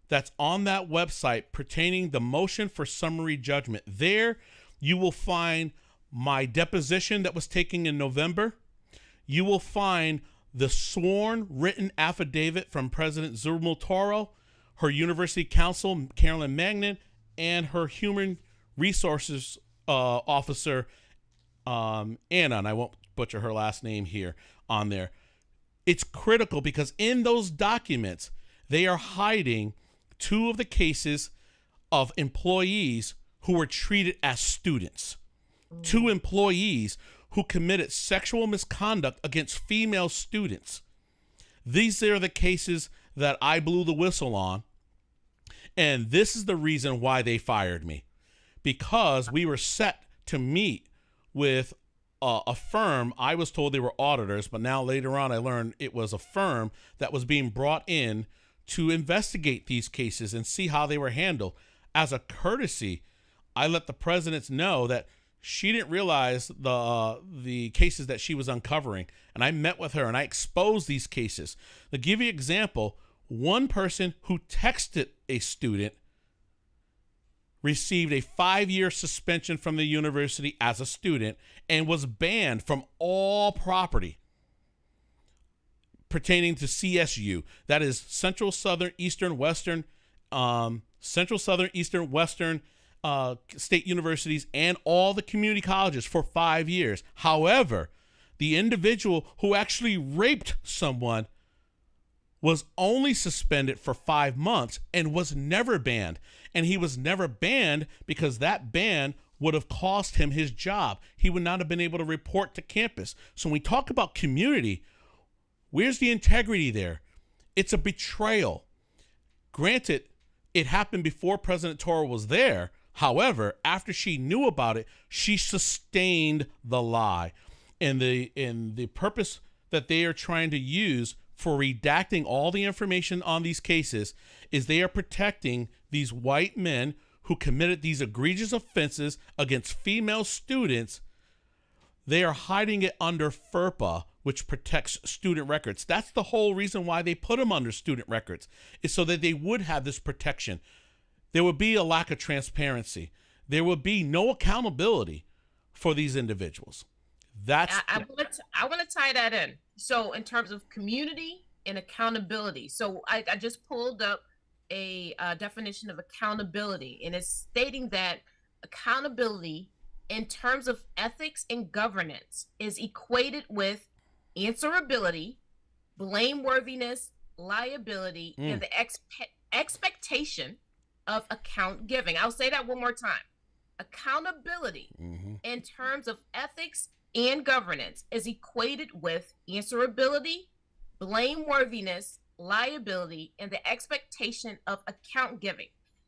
that's on that website pertaining the motion for summary judgment. There you will find my deposition that was taken in November. You will find the sworn written affidavit from President Zumo Toro, her university counsel, Carolyn Magnan, and her human resources officer, Anna, and I won't butcher her last name here on there. It's critical because in those documents, they are hiding two of the cases of employees who were treated as students. Two employees who committed sexual misconduct against female students. These are the cases that I blew the whistle on. And this is the reason why they fired me, because we were set to meet with a firm. I was told they were auditors, but now later on I learned it was a firm that was being brought in to investigate these cases and see how they were handled. As a courtesy, I let the presidents know that she didn't realize the cases that she was uncovering, and I met with her and I exposed these cases. To give you an example, one person who texted a student received a 5-year suspension from the university as a student and was banned from all property pertaining to CSU. That is Central Southern Eastern Western state universities and all the community colleges for 5 years. However, the individual who actually raped someone was only suspended for 5 months and was never banned. And he was never banned because that ban would have cost him his job. He would not have been able to report to campus. So when we talk about community, where's the integrity there? It's a betrayal. Granted, it happened before President Toro was there. However, after she knew about it, she sustained the lie. And the purpose that they are trying to use for redacting all the information on these cases is they are protecting these white men who committed these egregious offenses against female students. They are hiding it under FERPA, which protects student records. That's the whole reason why they put them under student records, is so that they would have this protection. There would be a lack of transparency. There would be no accountability for these individuals. I want to tie that in. So in terms of community and accountability, so I just pulled up a definition of accountability, and it's stating that accountability in terms of ethics and governance is equated with answerability, blameworthiness, liability, and the expectation of account giving. I'll say that one more time. Accountability in terms of ethics and governance is equated with answerability, blameworthiness, liability, and the expectation of account giving.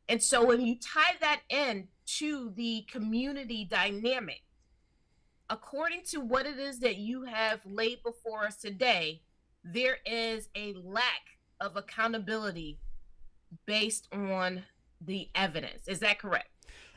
And so when you tie that in to the community dynamic, according to what it is that you have laid before us today, there is a lack of accountability based on the evidence. Is that correct?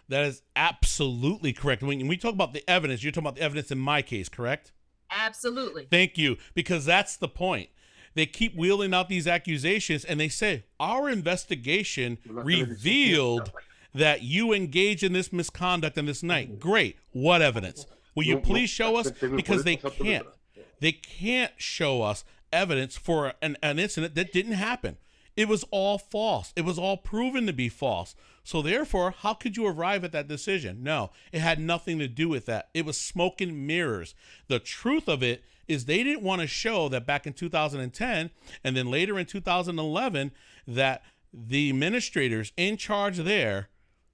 That is absolutely correct. When we talk about the evidence, you're talking about the evidence in my case, correct? Absolutely. Thank you, because that's the point. They keep wheeling out these accusations, and they say, our investigation revealed that you engaged in this misconduct on this night. Great. What evidence? Will you please show us? Because they can't. They can't show us evidence for an incident that didn't happen. It was all false. It was all proven to be false. So therefore, how could you arrive at that decision? No, it had nothing to do with that. It was smoke and mirrors. The truth of it is they didn't want to show that back in 2010 and then later in 2011 that the administrators in charge there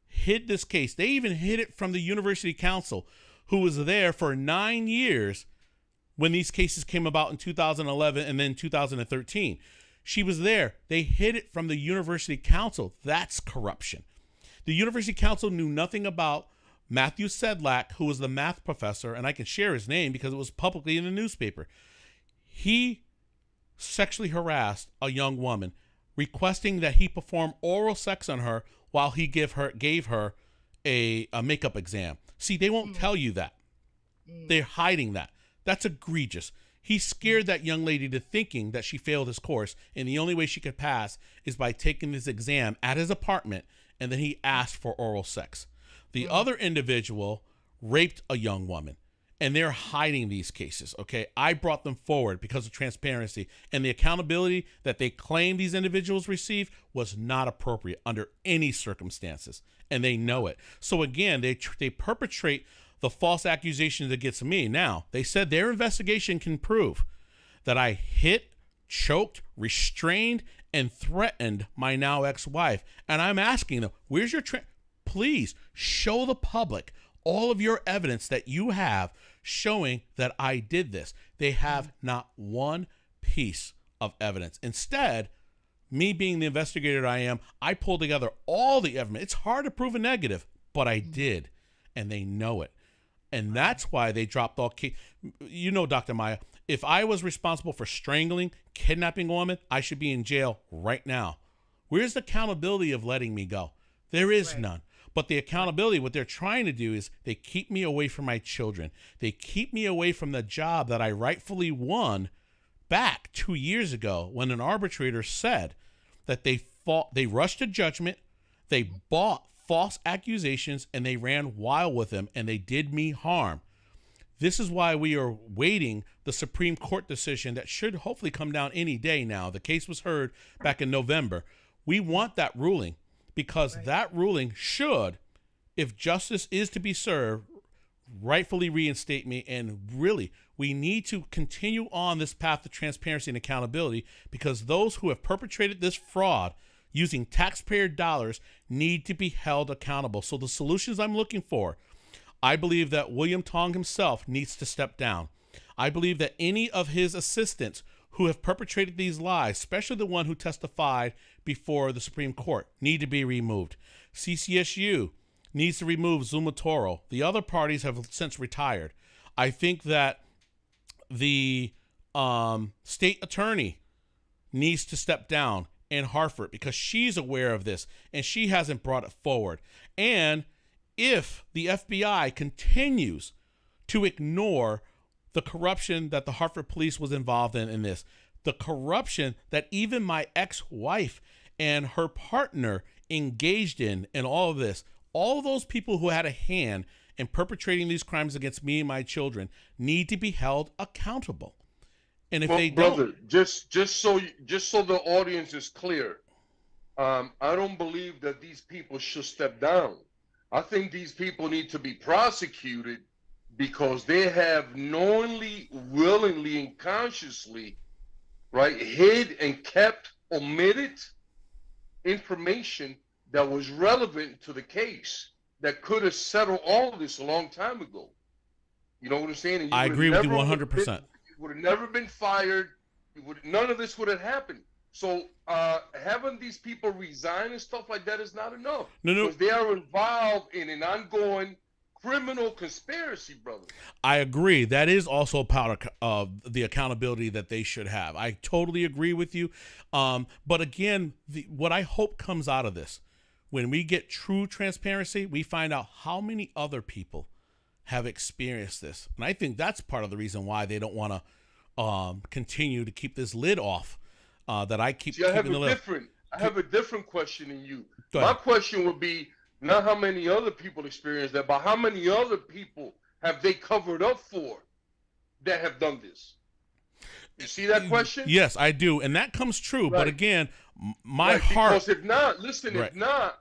hid this case. They even hid it from the university council, who was there for 9 years when these cases came about in 2011 and then 2013. She was there. They hid it from the university council. That's corruption. The university council knew nothing about Matthew Sedlak, who was the math professor, and I can share his name because it was publicly in the newspaper. He sexually harassed a young woman, requesting that he perform oral sex on her while he gave her a makeup exam. See, they won't tell you that. They're hiding that. That's egregious. He scared that young lady to thinking that she failed his course, and the only way she could pass is by taking this exam at his apartment, and then he asked for oral sex. The other individual raped a young woman, and they're hiding these cases, okay? I brought them forward because of transparency, and the accountability that they claim these individuals received was not appropriate under any circumstances, and they know it. So again, they perpetrate the false accusations against me. Now, they said their investigation can prove that I hit, choked, restrained, and threatened my now ex-wife. And I'm asking them, where's your please show the public all of your evidence that you have showing that I did this. They have not one piece of evidence. Instead, me being the investigator I am, I pulled together all the evidence. It's hard to prove a negative, but I did, and they know it. And that's why they dropped all cases. You know, Dr. Maya, if I was responsible for strangling, kidnapping a woman, I should be in jail right now. Where's the accountability of letting me go? There is none. But the accountability, what they're trying to do is they keep me away from my children. They keep me away from the job that I rightfully won back 2 years ago when an arbitrator said that they rushed to judgment, they bought false accusations, and they ran wild with them, and they did me harm. This is why we are waiting the Supreme Court decision that should hopefully come down any day now. The case was heard back in November. We want that ruling because that ruling should, if justice is to be served, rightfully reinstate me. And really, we need to continue on this path to transparency and accountability because those who have perpetrated this fraud using taxpayer dollars need to be held accountable. So the solutions I'm looking for, I believe that William Tong himself needs to step down. I believe that any of his assistants who have perpetrated these lies, especially the one who testified before the Supreme Court, need to be removed. CCSU needs to remove Zuma Toro. The other parties have since retired. I think that the state attorney needs to step down in Hartford because she's aware of this and she hasn't brought it forward. And if the FBI continues to ignore the corruption that the Hartford police was involved in this, the corruption that even my ex-wife and her partner engaged in all of this, all of those people who had a hand in perpetrating these crimes against me and my children need to be held accountable. And if they don't, just so the audience is clear, I don't believe that these people should step down. I think these people need to be prosecuted because they have knowingly, willingly, and consciously, hid and kept omitted information that was relevant to the case that could have settled all of this a long time ago. You know what I'm saying? I agree with you 100%. Would have never been fired. None of this would have happened. So having these people resign and stuff like that is not enough. No. Because they are involved in an ongoing criminal conspiracy, brother. I agree. That is also part of the accountability that they should have. I totally agree with you. But again, what I hope comes out of this, when we get true transparency, we find out how many other people have experienced this. And I think that's part of the reason why they don't want to continue to keep this lid off. That I keep. See, I have a different question than you. My question would be not how many other people experience that, but how many other people have they covered up for that have done this? You see that question? Yes, I do, and that comes true. Right. But again, my heart. Because if not,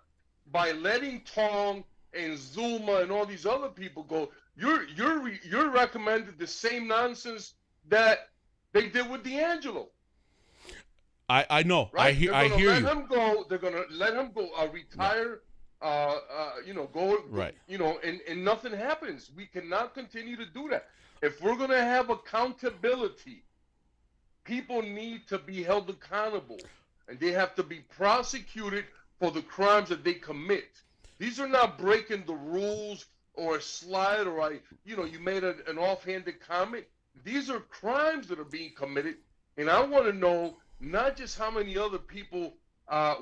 by letting Tong and Zuma and all these other people go, you're recommending the same nonsense that they did with D'Angelo. I know. Right? I hear you. They're gonna let him go. Retire. Go. Right. And nothing happens. We cannot continue to do that. If we're gonna have accountability, people need to be held accountable, and they have to be prosecuted for the crimes that they commit. These are not breaking the rules or a slide or you made an offhanded comment. These are crimes that are being committed, and I want to know not just how many other people has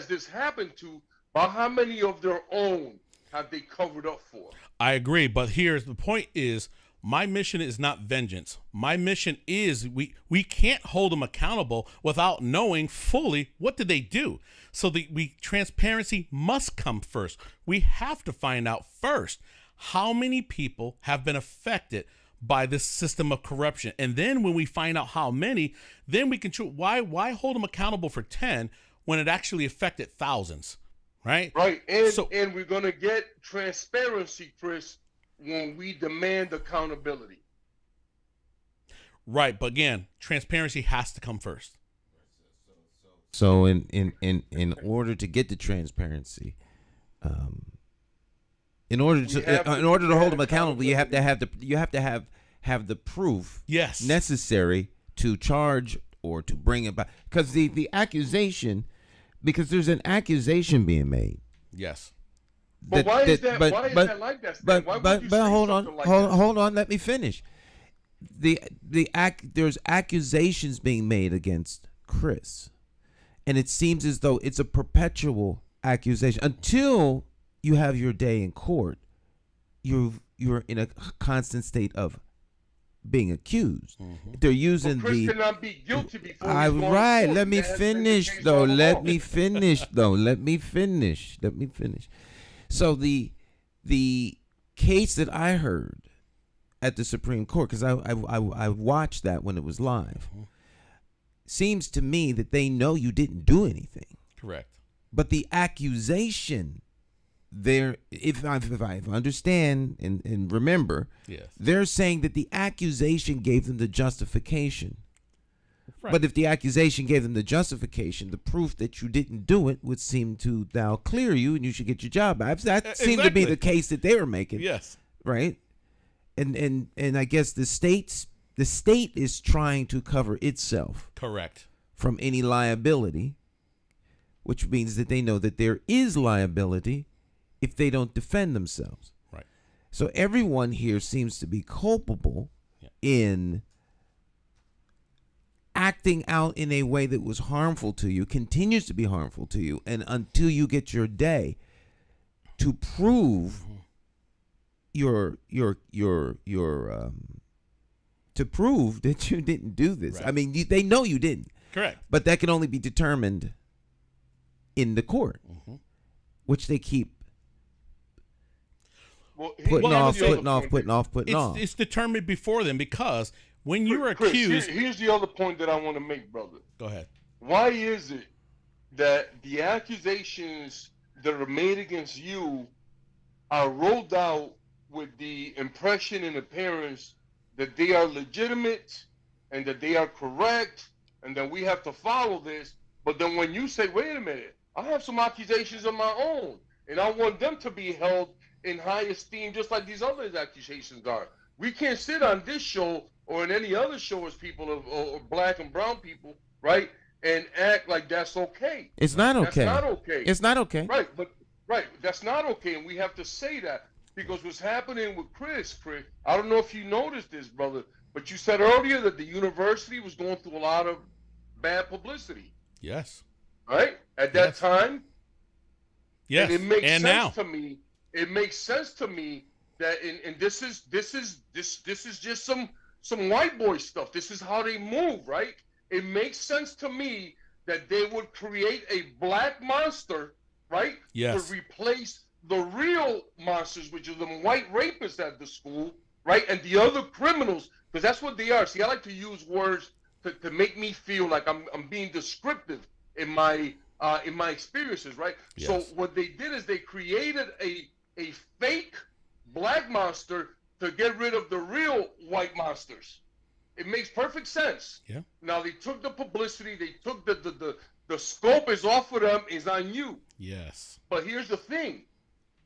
this happened to, but how many of their own have they covered up for? I agree, but here's the point: is my mission is not vengeance. My mission is we can't hold them accountable without knowing fully what did they do. So transparency must come first. We have to find out first how many people have been affected by this system of corruption. And then when we find out how many, then we can choose. Why hold them accountable for 10 when it actually affected thousands, right? Right, and we're going to get transparency, Chris, when we demand accountability. Right, but again, transparency has to come first. So in order to get the transparency, in order to hold them accountable, you have to have the proof yes necessary to charge or to bring it back, because the accusation, because there's an accusation being made. Yes. But why is that like that? But hold on, let me finish. There's accusations being made against Chris, and it seems as though it's a perpetual accusation until you have your day in court. You're in a constant state of being accused. Mm-hmm. They're using Chris cannot be guilty before. Right. Let me finish though. Let me finish. So the case that I heard at the Supreme Court, because I watched that when it was live, seems to me that they know you didn't do anything. Correct. But the accusation there, if I understand and remember, yes, they're saying that the accusation gave them the justification. Right. But if the accusation gave them the justification, the proof that you didn't do it would seem to now clear you and you should get your job back. That seemed to be the case that they were making. Yes. Right? And I guess the state is trying to cover itself. Correct. From any liability, which means that they know that there is liability if they don't defend themselves. Right. So everyone here seems to be culpable in acting out in a way that was harmful to you, continues to be harmful to you, and until you get your day to prove to prove that you didn't do this. Right. I mean, they know you didn't. Correct. But that can only be determined in the court, which they keep putting off. It's determined before them, because when you're accused. Here's the other point that I want to make, brother. Go ahead. Why is it that the accusations that are made against you are rolled out with the impression and appearance that they are legitimate and that they are correct and that we have to follow this? But then when you say, wait a minute, I have some accusations of my own, and I want them to be held in high esteem just like these other accusations are. We can't sit on this show or in any other show as people or black and brown people, right, and act like that's okay. It's not okay. That's not okay. It's not okay. Right, that's not okay, and we have to say that, because what's happening with Chris, I don't know if you noticed this, brother, but you said earlier that the university was going through a lot of bad publicity. Yes. Right? At that time? Yes. And it makes sense now. to me. It makes sense to me that and this is just some white boy stuff. This is how they move, right? It makes sense to me that they would create a black monster, right? Yes. To replace the real monsters, which are the white rapists at the school, right? And the other criminals, because that's what they are. See, I like to use words to make me feel like I'm being descriptive in my experiences, right? Yes. So what they did is they created a fake black monster to get rid of the real white monsters. It makes perfect sense. Yeah. Now they took the publicity, they took the scope is off of them, is on you. Yes. But here's the thing.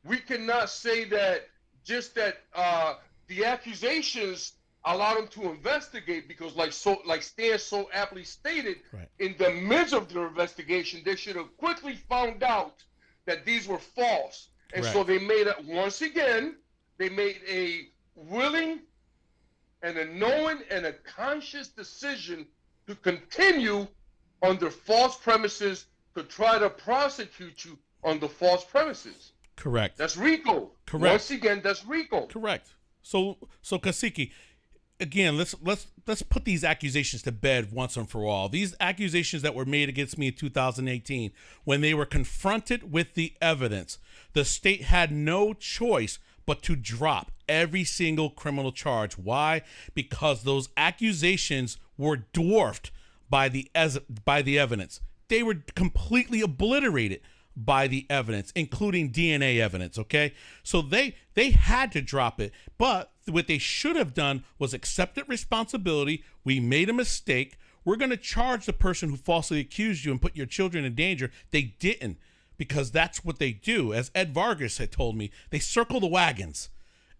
We cannot say that just that the accusations allow them to investigate, because like Stan so aptly stated, right, in the midst of their investigation, they should have quickly found out that these were false. And Correct. So they made it, once again, they made a willing and a knowing and a conscious decision to continue under false premises, to try to prosecute you on the false premises. Correct. That's RICO. Correct. Once again, that's RICO. Correct. So Kasiki, again, let's put these accusations to bed once and for all. These accusations that were made against me in 2018, when they were confronted with the evidence, the state had no choice but to drop every single criminal charge. Why? Because those accusations were dwarfed by the evidence. They were completely obliterated by the evidence, including DNA evidence, okay? So they had to drop it, but what they should have done was accepted responsibility. We made a mistake. We're going to charge the person who falsely accused you and put your children in danger. They didn't, because that's what they do. As Ed Vargas had told me, they circle the wagons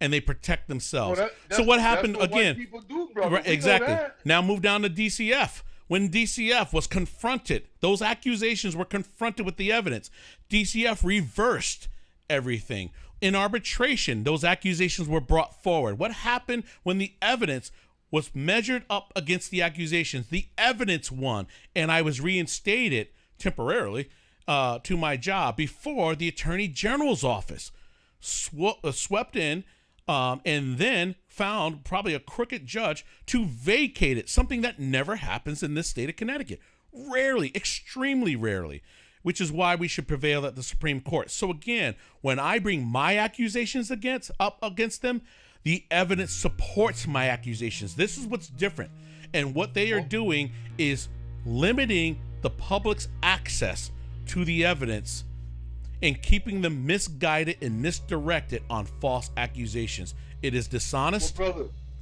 and they protect themselves. Well, so what happened that's what again? White people do, brother. Right, exactly. Now move down to DCF. When DCF was confronted, those accusations were confronted with the evidence. DCF reversed everything. In arbitration, those accusations were brought forward. What happened when the evidence was measured up against the accusations? The evidence won, and I was reinstated temporarily to my job before the Attorney General's office swept in and then found probably a crooked judge to vacate it, something that never happens in this state of Connecticut. Rarely, extremely rarely, which is why we should prevail at the Supreme Court. So again, when I bring my accusations up against them, the evidence supports my accusations. This is what's different. And what they are doing is limiting the public's access to the evidence and keeping them misguided and misdirected on false accusations. It is dishonest,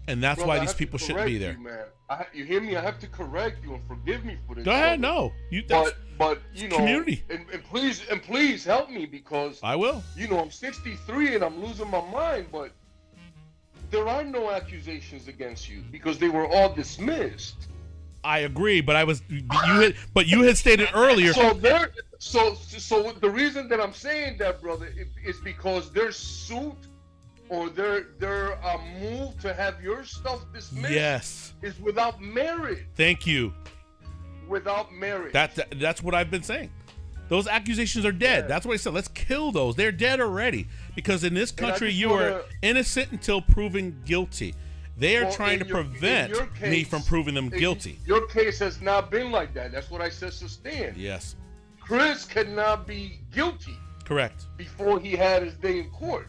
and that's why these people shouldn't be there. You, man. You hear me? I have to correct you and forgive me for this. Go ahead, no. But you know, community. And please help me, because I will. You know, I'm 63 and I'm losing my mind, but there are no accusations against you because they were all dismissed. I agree, but you had stated earlier. So the reason that I'm saying that, brother, is because their suit or their move to have your stuff dismissed is without merit. Thank you. Without merit. That's what I've been saying. Those accusations are dead. Yeah. That's what I said. Let's kill those. They're dead already. Because in this country, you are innocent until proven guilty. They are trying to prevent me from proving them guilty. Your case has not been like that. That's what I said, sustain. Yes. Chris cannot be guilty. Correct. Before he had his day in court.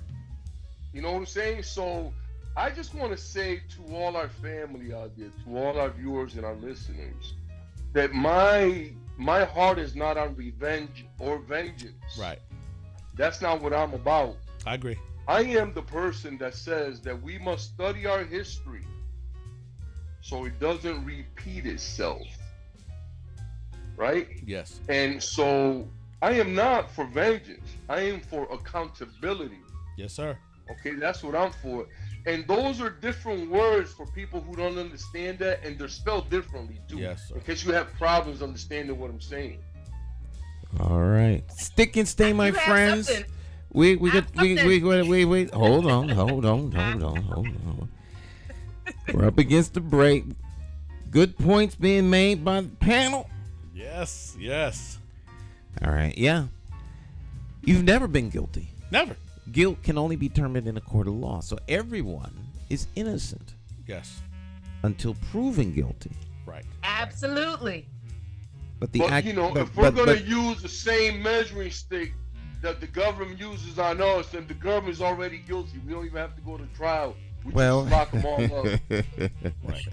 You know what I'm saying? So I just want to say to all our family out there, to all our viewers and our listeners, that my heart is not on revenge or vengeance. Right. That's not what I'm about. I agree. I am the person that says that we must study our history so it doesn't repeat itself. Right? Yes. And so I am not for vengeance. I am for accountability. Yes, sir. Okay, that's what I'm for. And those are different words for people who don't understand that, and they're spelled differently too. Yes, sir. In case you have problems understanding what I'm saying. All right. Stick and stay, my friends. Wait. Hold on. We're up against the break. Good points being made by the panel. Yes. All right. Yeah. You've never been guilty. Never. Guilt can only be determined in a court of law. So everyone is innocent. Yes. Until proven guilty. Right. Absolutely. But if we're going to use the same measuring stick that the government uses on us, then the government's already guilty. We don't even have to go to trial. We just lock them all up. Right.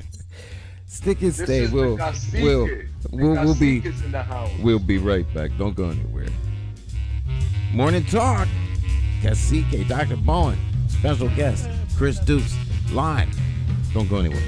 Stick and stay. We'll be right back. Don't go anywhere. Morning Talk. Cacique, Dr. Bowen, special guest Chris Dukes, live. Don't go anywhere.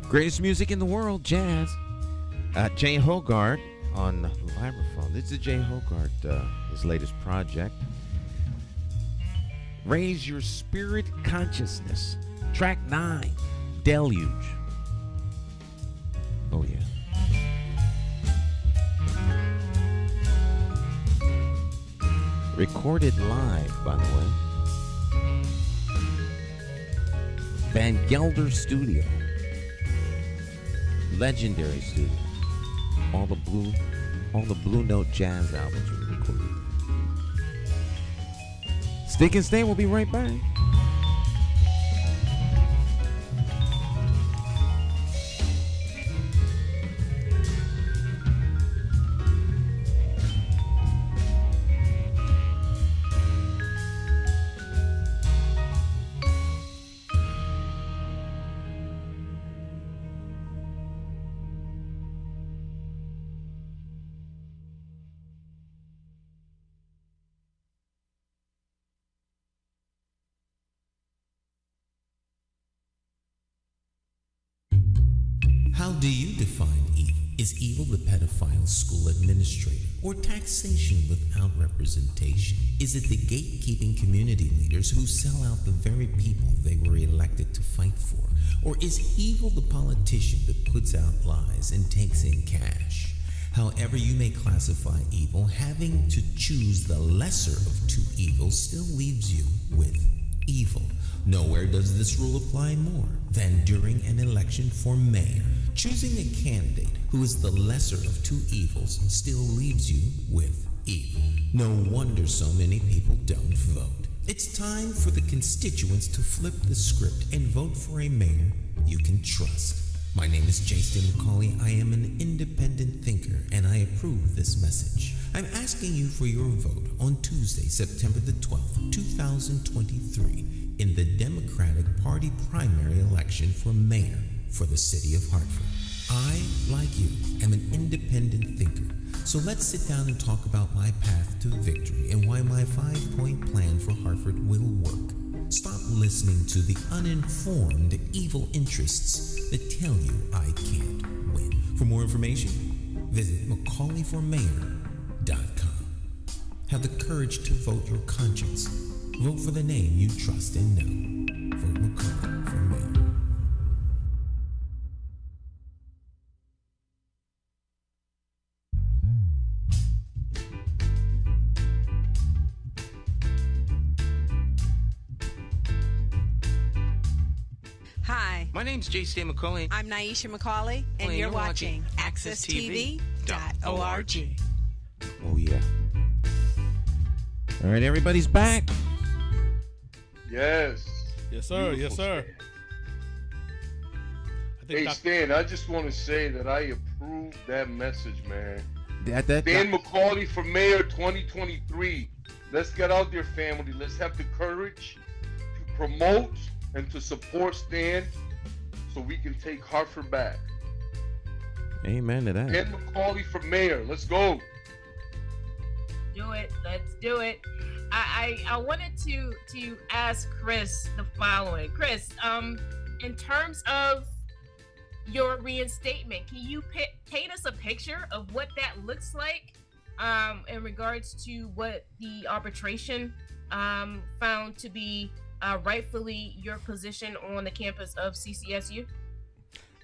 Greatest music in the world, jazz. Jay Hogarth on the vibraphone. This is Jay Hogarth, his latest project. Raise Your Spirit Consciousness. Track 9, Deluge. Oh, yeah. Recorded live, by the way. Van Gelder Studio. Legendary studio. All the Blue Note jazz albums were recorded. Stick and stay, we'll be right back. How do you define evil? Is evil the pedophile school administrator or taxation without representation? Is it the gatekeeping community leaders who sell out the very people they were elected to fight for? Or is evil the politician that puts out lies and takes in cash? However you may classify evil, having to choose the lesser of two evils still leaves you with evil. Nowhere does this rule apply more than during an election for mayor. Choosing a candidate who is the lesser of two evils still leaves you with evil. No wonder so many people don't vote. It's time for the constituents to flip the script and vote for a mayor you can trust. My name is Jason McCauley. I am an independent thinker, and I approve this message. I'm asking you for your vote on Tuesday, September the 12th, 2023, in the Democratic Party primary election for mayor for the city of Hartford. I, like you, am an independent thinker. So let's sit down and talk about my path to victory and why my 5-point plan for Hartford will work. Stop listening to the uninformed evil interests that tell you I can't win. For more information, visit McCauleyformayor.com. Have the courage to vote your conscience. Vote for the name you trust and know. Vote McCauley for mayor. Hi, My name's J.C. McCauley. I'm Naisha McCauley, and you're watching AccessTV.org. Oh, yeah. All right, everybody's back. Yes. Yes, sir. Beautiful, Yes, sir. Stan. I think Hey, Stan, I just want to say that I approve that message, man. That Stan McCauley for mayor 2023. Let's get out there, family. Let's have the courage to promote and to support Stan so we can take Hartford back. Amen to that. Stan McCauley for mayor. Let's go. Do it. Let's do it. I wanted to ask Chris the following. Chris, in terms of your reinstatement, can you paint us a picture of what that looks like in regards to what the arbitration found to be rightfully your position on the campus of CCSU?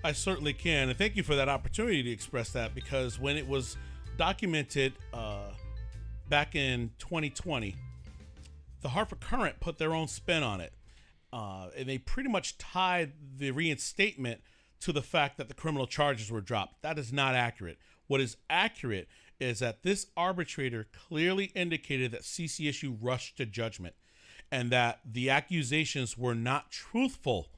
I certainly can, and thank you for that opportunity to express that, because when it was documented back in 2020, the Hartford Courant put their own spin on it, and they pretty much tied the reinstatement to the fact that the criminal charges were dropped. That is not accurate. What is accurate is that this arbitrator clearly indicated that CCSU rushed to judgment and that the accusations were not truthful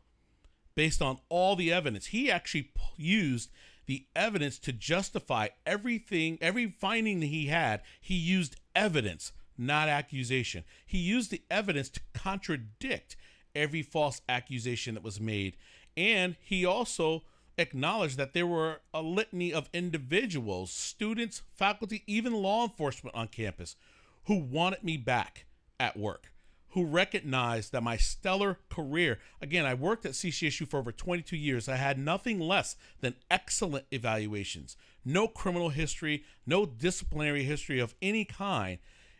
based on all the evidence. He actually used the evidence to justify everything, every finding that he had. He used evidence, not accusation. He used the evidence to contradict every false accusation that was made. And he also acknowledged that there were a litany of individuals, students, faculty, even law enforcement on campus who wanted me back at work, who recognized that my stellar career, again, I worked at CCSU for over 22 years. I had nothing less than excellent evaluations, no criminal history, no disciplinary history of any kind.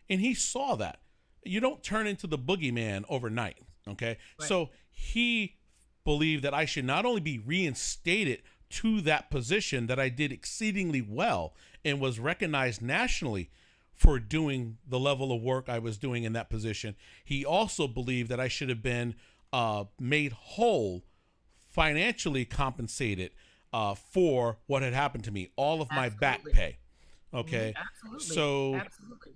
And he saw that. You don't turn into the boogeyman overnight, okay? Right. So he believed that I should not only be reinstated to that position that I did exceedingly well and was recognized nationally for doing the level of work I was doing in that position. He also believed that I should have been made whole, financially compensated for what had happened to me, all of my back pay. Okay. Absolutely. So Absolutely.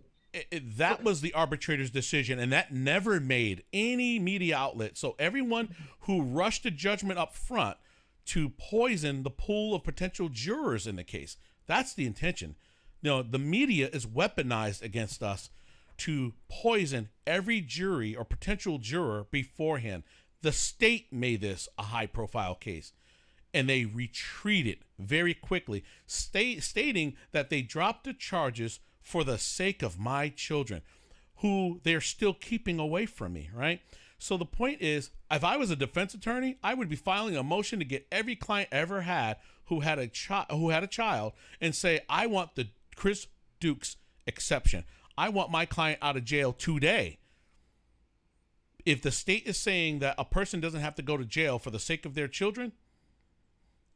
That was the arbitrator's decision, and that never made any media outlet. So everyone who rushed to judgment up front to poison the pool of potential jurors in the case, that's the intention. The media is weaponized against us to poison every jury or potential juror beforehand. The state made this a high-profile case, and they retreated very quickly, stating that they dropped the charges for the sake of my children, who they're still keeping away from me, right? So the point is, if I was a defense attorney, I would be filing a motion to get every client ever had who had a child and say, I want the Chris Dukes exception. I want my client out of jail today. If the state is saying that a person doesn't have to go to jail for the sake of their children,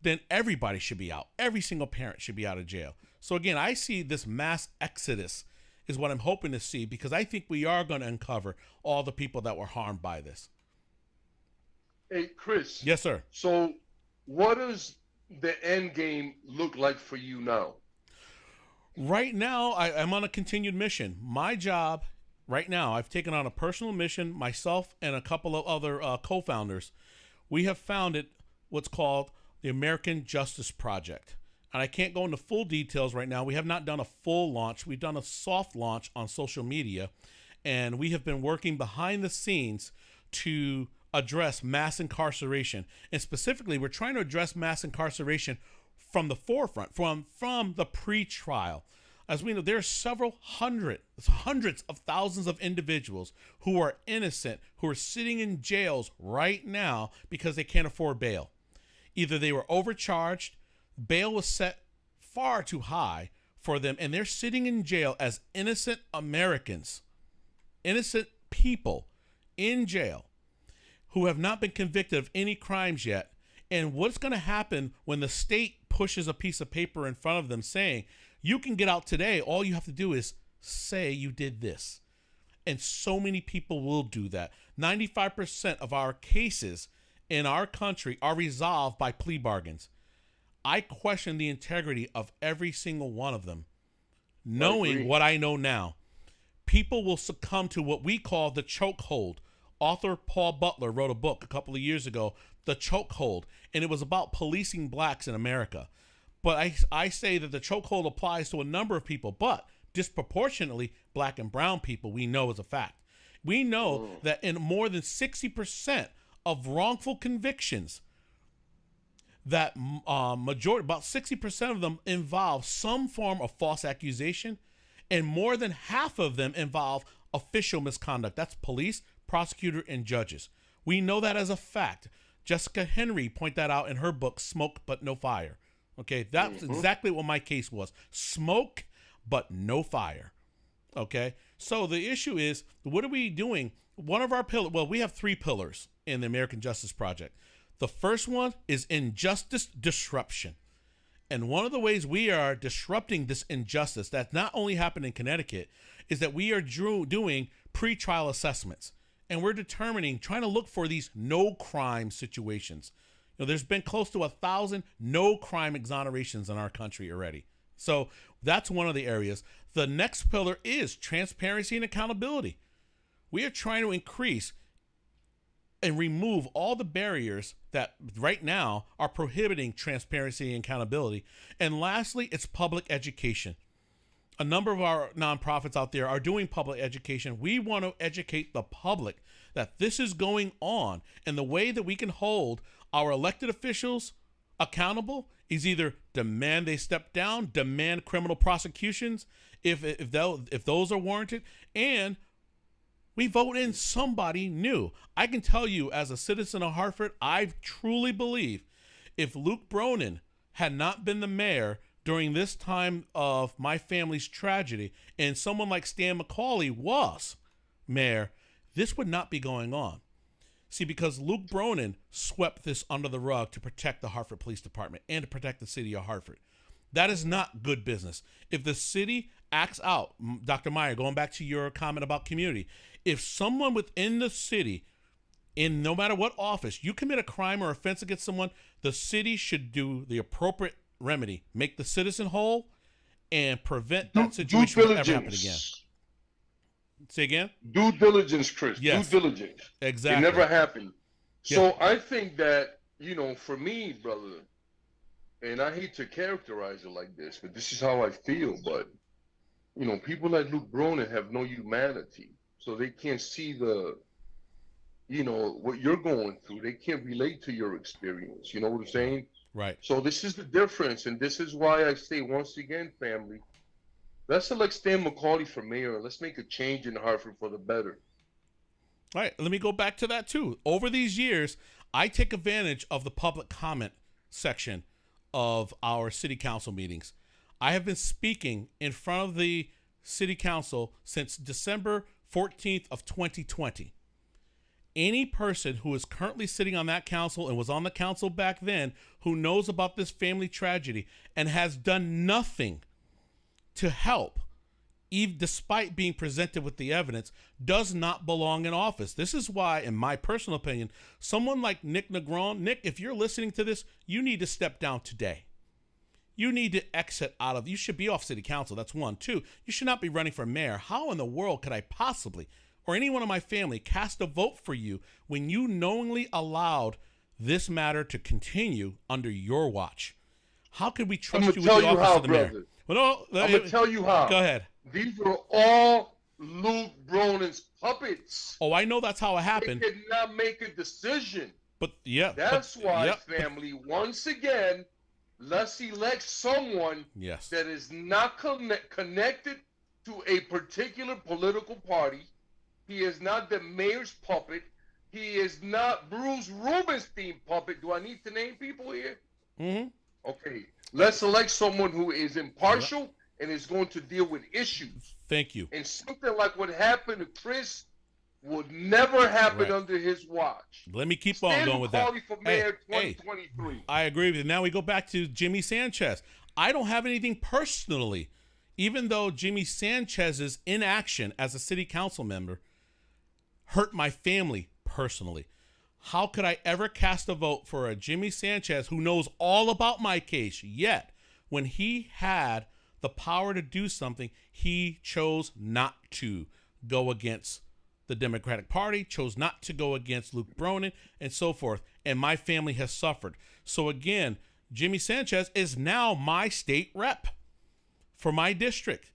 then everybody should be out. Every single parent should be out of jail. So again, I see this mass exodus is what I'm hoping to see, because I think we are going to uncover all the people that were harmed by this. Hey, Chris. Yes, sir. So what does the end game look like for you now? Right now, I'm on a continued mission. My job right now, I've taken on a personal mission, myself and a couple of other co-founders. We have founded what's called the American Justice Project. And I can't go into full details right now. We have not done a full launch. We've done a soft launch on social media. And we have been working behind the scenes to address mass incarceration. And specifically, we're trying to address mass incarceration from the forefront, from the pre-trial. As we know, there are hundreds of thousands of individuals who are innocent, who are sitting in jails right now because they can't afford bail. Either they were overcharged, bail was set far too high for them, and they're sitting in jail as innocent Americans, innocent people in jail who have not been convicted of any crimes yet. And what's going to happen when the state pushes a piece of paper in front of them saying, you can get out today, all you have to do is say you did this. And so many people will do that. 95% of our cases in our country are resolved by plea bargains. I question the integrity of every single one of them. Knowing what I know now, people will succumb to what we call the chokehold. Author Paul Butler wrote a book a couple of years ago, The Chokehold, and it was about policing blacks in America. But I say that the chokehold applies to a number of people, but disproportionately black and brown people, we know as a fact. We know that in more than 60% of wrongful convictions, that about 60% of them involve some form of false accusation, and more than half of them involve official misconduct. That's police, prosecutor, and judges. We know that as a fact. Jessica Henry pointed that out in her book, Smoke But No Fire. Okay, that's exactly what my case was. Smoke, but no fire. Okay, so the issue is, what are we doing? One of our pillars, well, we have 3 pillars in the American Justice Project. The first one is injustice disruption. And one of the ways we are disrupting this injustice that's not only happened in Connecticut is that we are doing pre-trial assessments. And we're trying to look for these no crime situations. There's been close to 1,000 no crime exonerations in our country already. So that's one of the areas. The next pillar is transparency and accountability. We are trying to increase and remove all the barriers that right now are prohibiting transparency and accountability. And lastly, it's public education. A number of our nonprofits out there are doing public education. We want to educate the public that this is going on, and the way that we can hold our elected officials accountable is either demand they step down, demand criminal prosecutions if those are warranted, and We vote in somebody new. I can tell you, as a citizen of Hartford, I truly believe if Luke Bronin had not been the mayor during this time of my family's tragedy, and someone like Stan McCauley was mayor, this would not be going on. See, because Luke Bronin swept this under the rug to protect the Hartford Police Department and to protect the city of Hartford. That is not good business. If the city acts out, Dr. Meyer, going back to your comment about community, if someone within the city, in no matter what office, you commit a crime or offense against someone, the city should do the appropriate remedy, make the citizen whole, and prevent that situation from ever happening again. Say again? Due diligence, Chris. Yes. Due diligence. Exactly. It never happened. Yeah. So I think that, for me, brother, and I hate to characterize it like this, but this is how I feel, but, people like Luke Bronin have no humanity. So they can't see what you're going through. They can't relate to your experience. You know what I'm saying? Right. So this is the difference. And this is why I say, once again, family, let's elect Stan McCauley for mayor. Let's make a change in Hartford for the better. All right. Let me go back to that, too. Over these years, I take advantage of the public comment section of our city council meetings. I have been speaking in front of the city council since December 14th of 2020. Any person who is currently sitting on that council and was on the council back then who knows about this family tragedy and has done nothing to help, even despite being presented with the evidence, does not belong in office. This is why, in my personal opinion, someone like Nick Negron, Nick, if you're listening to this, you need to step down today. You need to exit out of, you should be off city council. That's one. Two, you should not be running for mayor. How in the world could I possibly, or anyone in my family, cast a vote for you when you knowingly allowed this matter to continue under your watch? How could we trust you with the office of the mayor? Well, no, I'm going to tell you how. Go ahead. These are all Luke Bronin's puppets. Oh, I know that's how it happened. They did not make a decision. But, yeah. That's why, family, once again, let's elect someone that is not connected to a particular political party. He is not the mayor's puppet. He is not Bruce Rubenstein's puppet. Do I need to name people here? Mm-hmm. Okay. Let's elect someone who is impartial and is going to deal with issues. Thank you. And something like what happened to Chris would never happen under his watch. Let me keep on going with that. For mayor 2023. I agree with you. Now we go back to Jimmy Sanchez. I don't have anything personally, even though Jimmy Sanchez's inaction as a city council member hurt my family personally. How could I ever cast a vote for a Jimmy Sanchez who knows all about my case, yet when he had the power to do something, he chose not to go against the Democratic Party, chose not to go against Luke Bronin, and so forth. And my family has suffered. So again, Jimmy Sanchez is now my state rep for my district.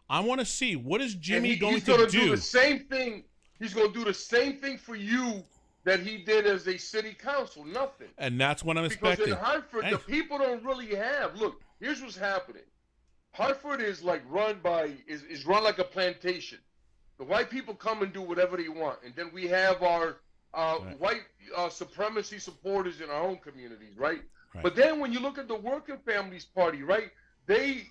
I want to see, what is Jimmy going to do? The same thing. He's going to do the same thing for you that he did as a city council. Nothing. And that's what I'm expecting. Because in Hartford, the people don't really have. Look, here's what's happening. Hartford is like run like a plantation. The white people come and do whatever they want, and then we have our white supremacy supporters in our own communities, right? But then when you look at the Working Families Party, right, they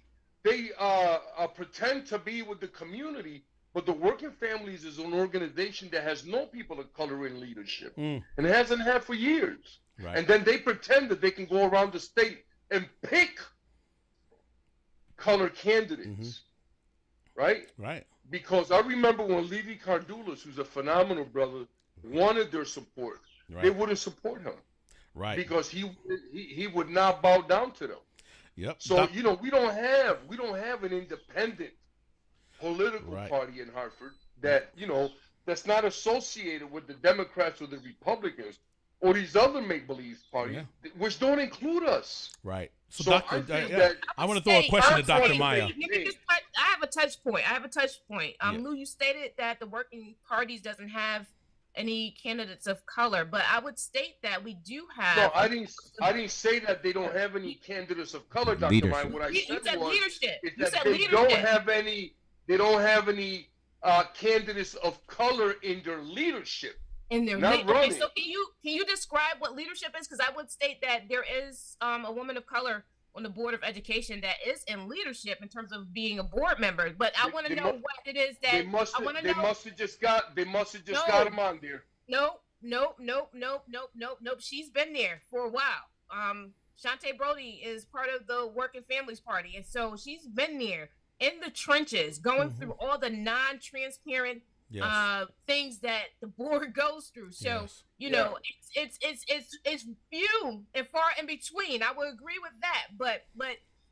pretend to be with the community, but the Working Families is an organization that has no people of color in leadership, and it hasn't had for years. Right. And then they pretend that they can go around the state and pick color candidates, right? Right. Because I remember when Levy Cardulas, who's a phenomenal brother, wanted their support, they wouldn't support him, right? Because he would not bow down to them. Yep. So we don't have an independent political party in Hartford that that's not associated with the Democrats or the Republicans or these other make-believe parties, which don't include us. Right. So I want to throw a question to Dr. Maya. I have a touch point. Lou, you stated that the working parties doesn't have any candidates of color, but I would state that we do have. No, I didn't say that they don't have any candidates of color, Dr. Maya. What I said was leadership. Is that they don't have any candidates of color in their leadership. In their not running. Okay, so can you describe what leadership is? Because I would state that there is a woman of color on the board of education that is in leadership in terms of being a board member. But I want to know what it is that they must have just got him on there. Nope. She's been there for a while. Shantae Brody is part of the Working Families Party, and so she's been there in the trenches, going through all the non-transparent things that the board goes through. So you know, it's few and far in between. I would agree with that, but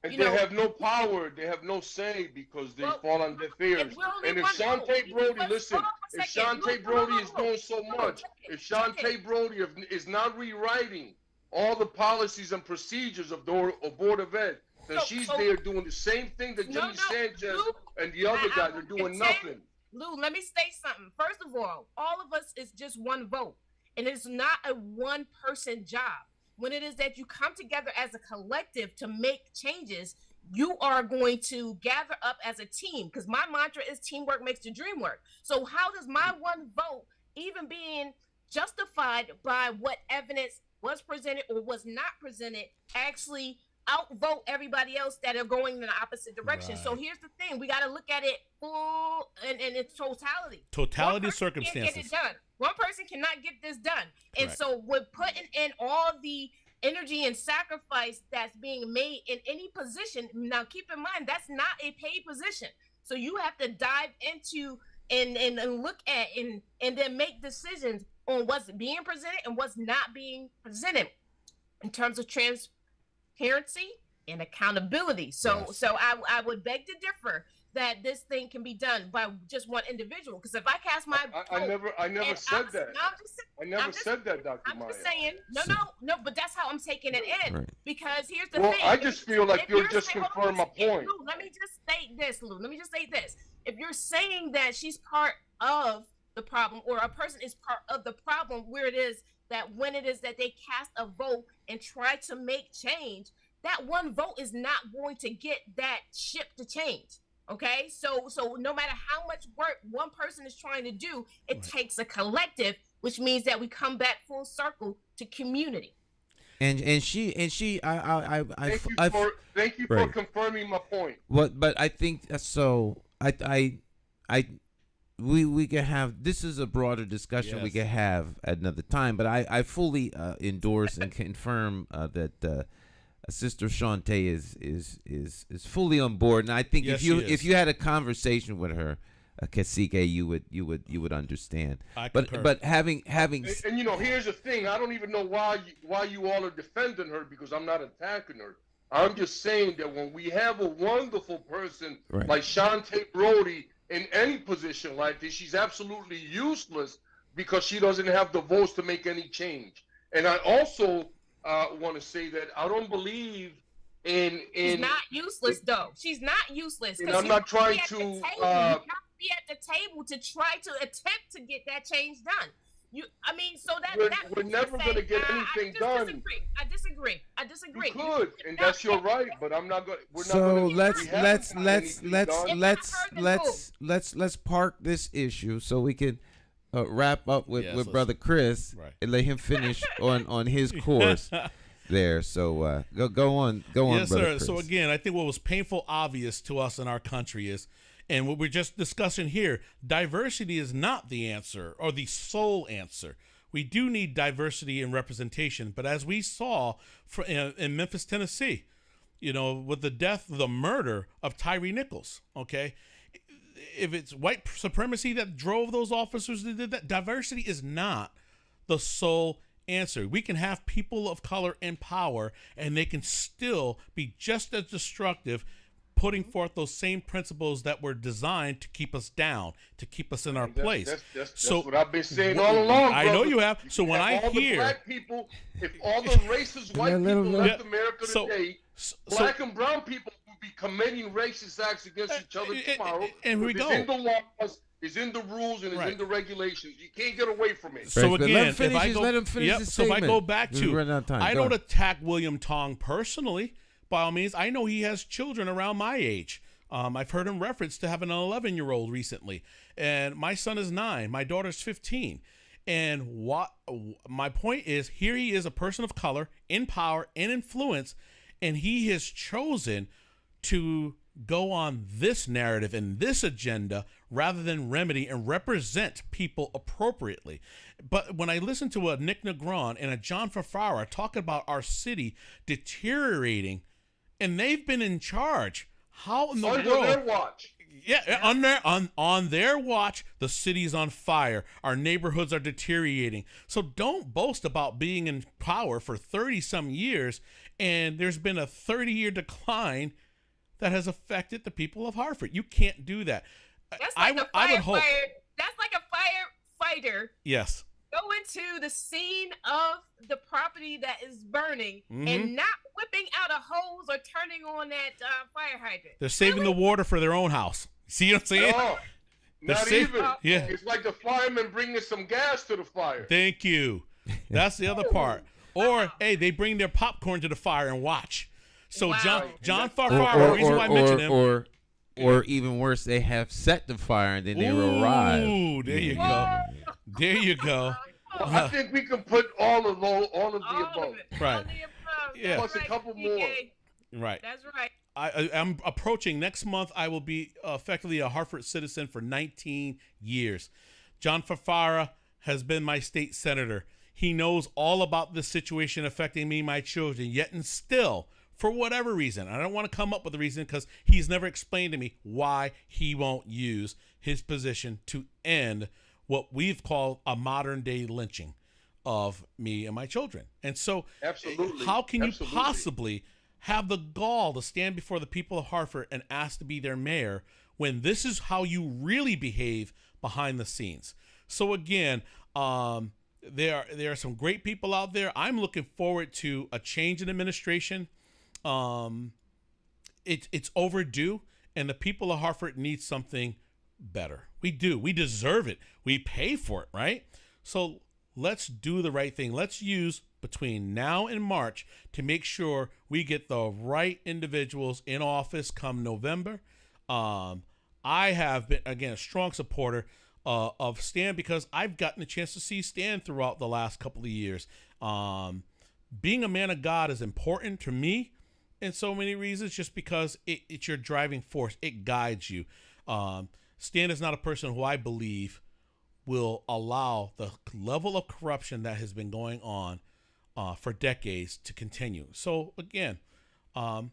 and they have no power. They have no say because they fall on deaf ears. And if Shantae Brody, listen, if Shantae Brody is doing so much, if Shantae Brody is not rewriting all the policies and procedures of the Board of Ed, then she's there doing the same thing that Jimmy Sanchez and the other guys are doing nothing. Lou, let me say something. First of all of us is just one vote, and it's not a one-person job. When it is that you come together as a collective to make changes, you are going to gather up as a team, because my mantra is teamwork makes the dream work. So how does my one vote, even being justified by what evidence was presented or was not presented, actually outvote everybody else that are going in the opposite direction? Right. So here's the thing: we got to look at it full and in its totality. Totality of circumstances. Can't get it done. One person cannot get this done. And so with putting in all the energy and sacrifice that's being made in any position, now keep in mind that's not a paid position. So you have to dive into and look at and then make decisions on what's being presented and what's not being presented in terms of transparency and accountability. So I would beg to differ that this thing can be done by just one individual. Because if I cast my I never said that. I never said that, Dr. Maya. I'm just saying, no, but that's how I'm taking it in. Right. Because here's the thing. I just feel like you're just confirming my point. Lou, let me just state this. If you're saying that she's part of the problem, or a person is part of the problem, where it is that when it is that they cast a vote and try to make change, that one vote is not going to get that ship to change. Okay, so no matter how much work one person is trying to do, it takes a collective, which means that we come back full circle to community. And she I thank you for confirming my point. But I think so. We can have, this is a broader discussion we can have at another time. But I fully endorse and confirm that. Sister Shantae is fully on board, and I think if you had a conversation with her, Cacique, you would understand. But having and you know, here's the thing: I don't even know why you all are defending her, because I'm not attacking her. I'm just saying that when we have a wonderful person like Shantae Brody in any position like this, she's absolutely useless because she doesn't have the votes to make any change. And I also want to say that I don't believe in. She's not useless, though. She's not useless. And I'm not trying to. You have to be at the table to try to attempt to get that change done. We're never going to get anything done. I disagree. You could, and that's your right, but I'm not going. So let's park this issue so we can wrap up with Brother Chris and let him finish on his course there. So go on. Yes, Brother sir. Chris. So again, I think what was painful obvious to us in our country is, and what we're just discussing here, diversity is not the answer or the sole answer. We do need diversity and representation, but as we saw in Memphis, Tennessee, you know, with the murder of Tyree Nichols, okay? If it's white supremacy that drove those officers that did that, diversity is not the sole answer. We can have people of color in power, and they can still be just as destructive, putting forth those same principles that were designed to keep us down, to keep us in our place. That's what I've been saying all along. I know you have. So when I hear the black people, if all the racist white people left America today, black and brown people will be committing racist acts against each other tomorrow. And we go. It's in the laws, it's in the rules, and it's in the regulations. You can't get away from it. So again, if I go back to, I don't attack William Tong personally. By all means, I know he has children around my age. I've heard him reference to having an 11-year-old recently, and my son is 9. My daughter's 15. And what my point is, here he is, a person of color, in power and influence, and he has chosen to go on this narrative and this agenda rather than remedy and represent people appropriately. But when I listen to a Nick Negron and a John Fafara talking about our city deteriorating, and they've been in charge, how in the world? Their watch. Yeah, on their watch, the city's on fire. Our neighborhoods are deteriorating. So don't boast about being in power for 30-some years, and there's been a 30-year decline that has affected the people of Hartford. You can't do that. That's like I would hope. That's like a firefighter. Yes. Go into the scene of the property that is burning and not whipping out a hose or turning on that fire hydrant. They're saving the water for their own house. See what I'm saying? Oh, not even. Yeah. It's like the firemen bringing some gas to the fire. Thank you. That's the other part. Or, hey, they bring their popcorn to the fire and watch. So John Farfara, the reason why I mentioned him. Or even worse, they have set the fire and then they arrive. Ooh, there you go. There you go. Well, I think we can put all of the above. Right. Yeah. Plus a couple more. Right. That's right. I'm approaching next month. I will be effectively a Hartford citizen for 19 years. John Fafara has been my state senator. He knows all about this situation affecting me, my children, yet and still, for whatever reason, I don't want to come up with a reason because he's never explained to me why he won't use his position to end what we've called a modern day lynching of me and my children. And so Absolutely. How can you possibly have the gall to stand before the people of Hartford and ask to be their mayor when this is how you really behave behind the scenes? So again, there are some great people out there. I'm looking forward to a change in administration. It's overdue, and the people of Hartford need something better. We do. We deserve it. We pay for it, right? So let's do the right thing. Let's use between now and March to make sure we get the right individuals in office come November. I have been, again, a strong supporter of Stan because I've gotten a chance to see Stan throughout the last couple of years. Being a man of God is important to me in so many reasons, just because it's your driving force. It guides you. Stan is not a person who I believe will allow the level of corruption that has been going on for decades to continue. So again, I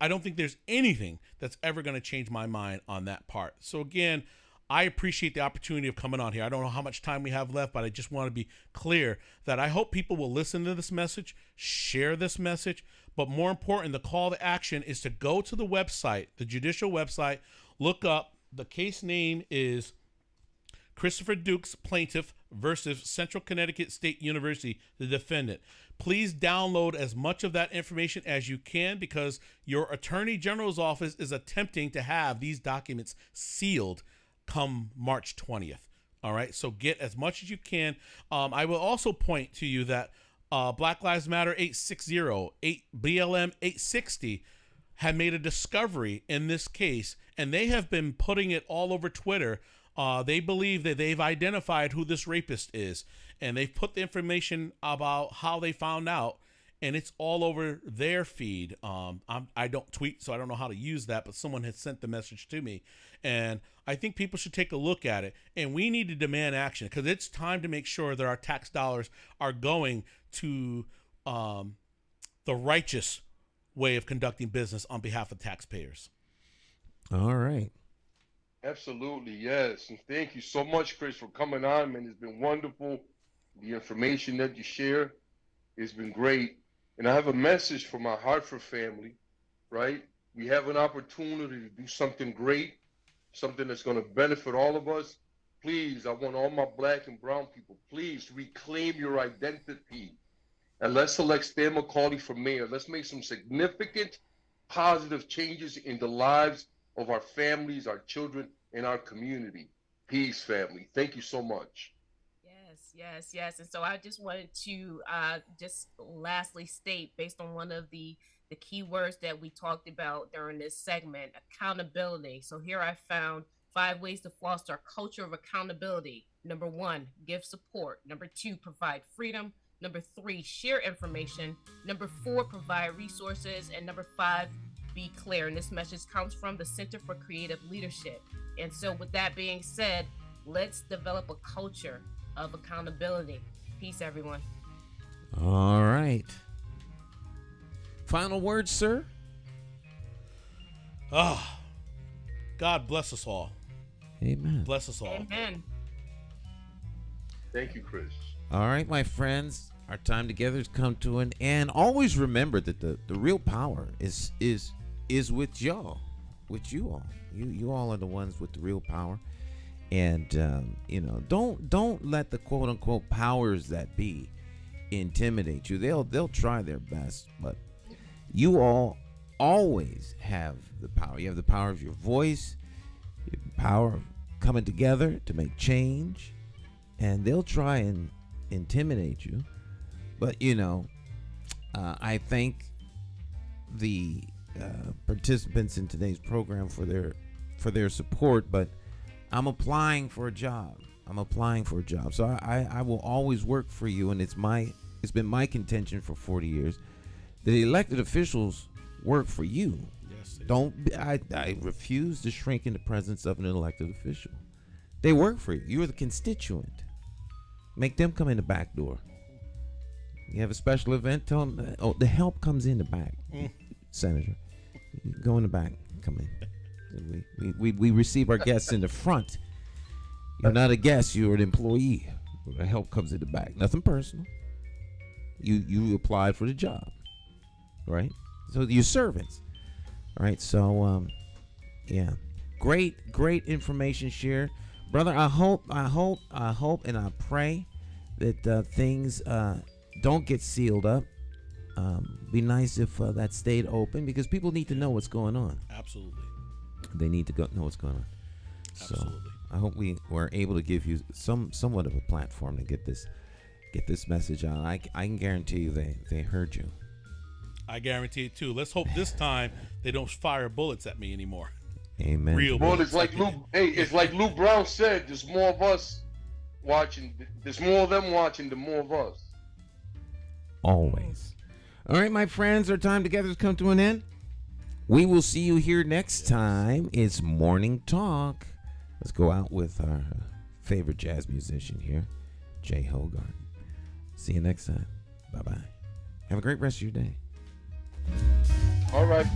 don't think there's anything that's ever going to change my mind on that part. So again, I appreciate the opportunity of coming on here. I don't know how much time we have left, but I just want to be clear that I hope people will listen to this message, share this message, but more important, the call to action is to go to the website, the judicial website, look up, the case name is Christopher Dukes Plaintiff versus Central Connecticut State University, the defendant. Please download as much of that information as you can because your Attorney General's office is attempting to have these documents sealed come March 20th. All right, so get as much as you can. I will also point to you that Black Lives Matter 860, BLM 860 had made a discovery in this case, and they have been putting it all over Twitter. They believe that they've identified who this rapist is, and they've put the information about how they found out, and it's all over their feed. I don't tweet, so I don't know how to use that, but someone had sent the message to me, and I think people should take a look at it, and we need to demand action because it's time to make sure that our tax dollars are going to the righteous way of conducting business on behalf of taxpayers. All right. Absolutely, yes. And thank you so much, Chris, for coming on, man. It's been wonderful. The information that you share has been great. And I have a message for my Hartford family, right? We have an opportunity to do something great, something that's going to benefit all of us. Please, I want all my black and brown people, please reclaim your identity. And let's elect Stan McCauley for mayor. Let's make some significant positive changes in the lives of our families, our children, and our community. Peace, family. Thank you so much. Yes. Yes. And so I just wanted to just lastly state, based on one of the key words that we talked about during this segment, accountability. So here I found 5 ways to foster a culture of accountability. Number 1, give support. Number 2, provide freedom. Number 3, share information. Number 4, provide resources. And number 5, be clear. And this message comes from the Center for Creative Leadership. And so with that being said, let's develop a culture of accountability. Peace, everyone. All right. Final words, sir? God bless us all. Amen. Bless us all. Amen. Thank you, Chris. All right, my friends. Our time together has come to an end. Always remember that the real power is with y'all. With you all. You all are the ones with the real power. And don't let the quote unquote powers that be intimidate you. They'll try their best, but you all always have the power. You have the power of your voice, the power of coming together to make change, and they'll try and intimidate you. But I thank the participants in today's program for their support, but I'm applying for a job. So I will always work for you, and it's been my contention for 40 years that the elected officials work for you. Yes. I refuse to shrink in the presence of an elected official. They work for you. You're the constituent. Make them come in the back door. You have a special event, tell them, the help comes in the back. Senator, you go in the back, come in. We receive our guests in the front. You're not a guest, you're an employee. The help comes in the back. Nothing personal. You applied for the job, right? So you're servants. All right, so yeah. Great information share. Brother, I hope and I pray that things don't get sealed up. Be nice if that stayed open, because people need to know what's going on. Absolutely. They need to know what's going on. Absolutely. So I hope we were able to give you somewhat of a platform to get this message out. I can guarantee you they heard you. I guarantee it too. Let's hope this time they don't fire bullets at me anymore. Amen. Real Well, bullets. it's like Luke Brown said. There's more of us watching. There's more of them watching than more of us. Always. All right, my friends, our time together has come to an end. We will see you here next time. It's Morning Talk. Let's go out with our favorite jazz musician here, Jay Hogarth. See you next time. Bye-bye. Have a great rest of your day. All right.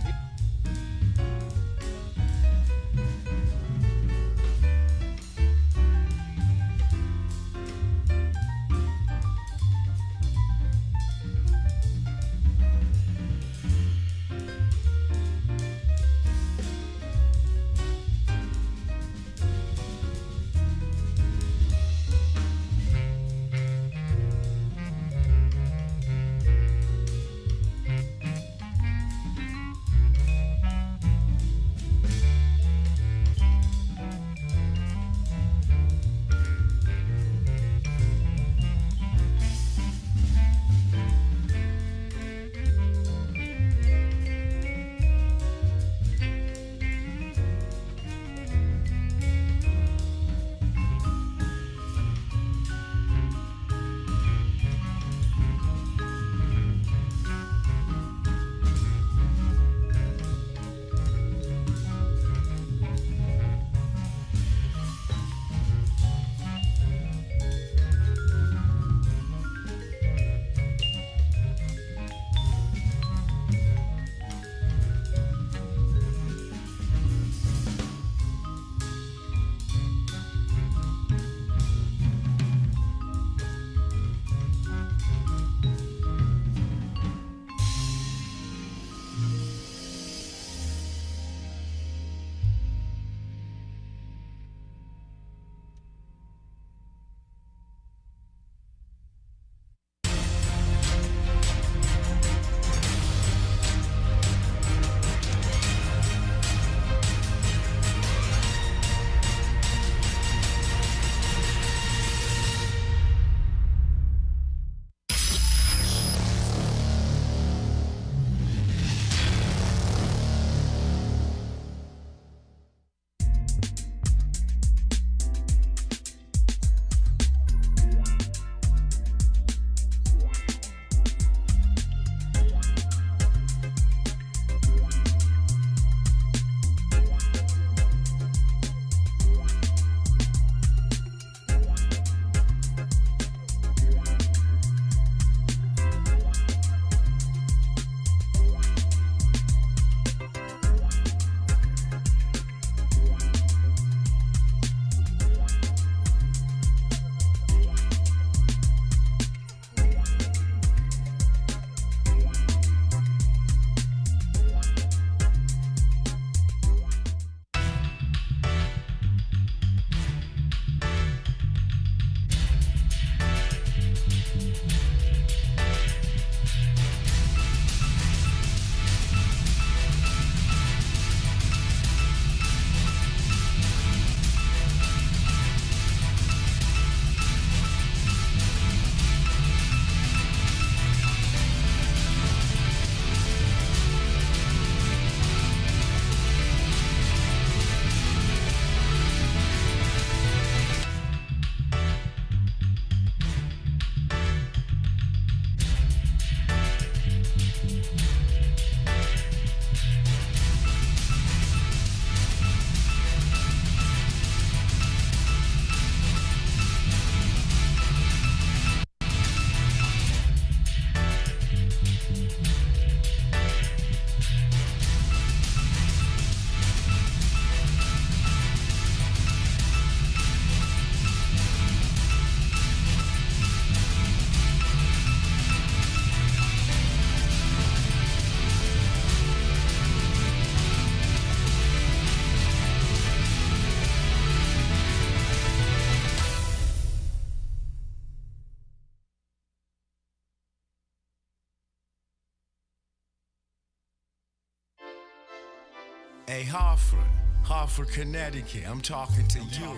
Hey, Hartford, Connecticut, I'm talking to you.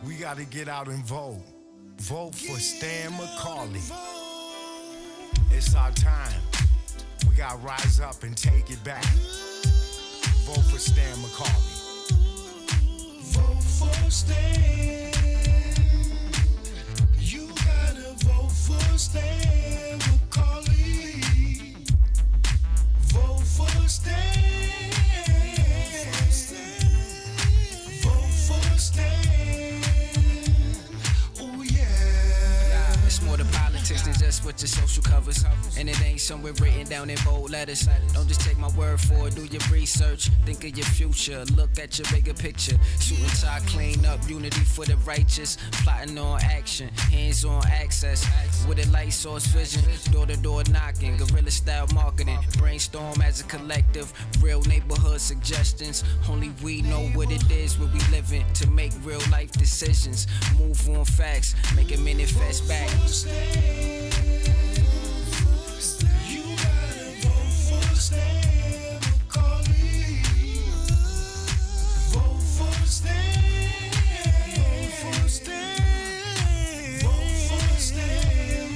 We gotta get out and vote. Vote for Stan McCauley. It's our time. We gotta rise up and take it back. Vote for Stan McCauley. Vote for Stan. You gotta vote for Stan McCauley. Vote for Stan. Vote for Stan. Oh yeah. It's more than politics than just what your social covers. And it ain't somewhere written down in bold letters. Don't just take my word for it, do your research. Think of your future, look at your bigger picture. Shooting tie, clean up, unity for the righteous. Plotting on action, hands-on access. With a light source vision, door-to-door knocking. Guerrilla style marketing, brainstorm as a collective. Real neighborhood suggestions. Only we know what it is where we living. To make real life decisions. Move on facts, make it manifest back. You gotta vote for Stan McCauley. Vote for Stan. Vote for Stan. Vote for Stan.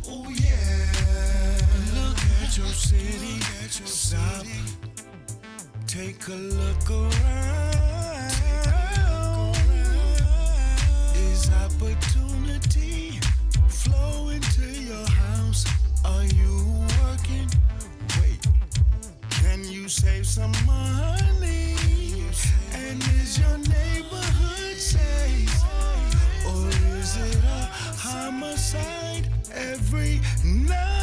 Oh yeah. Look at your city. Stop. Take a look around. Is opportunity flow into your house? Are you working? Wait, can you save some money? And is your neighborhood safe? Or is it a homicide every night?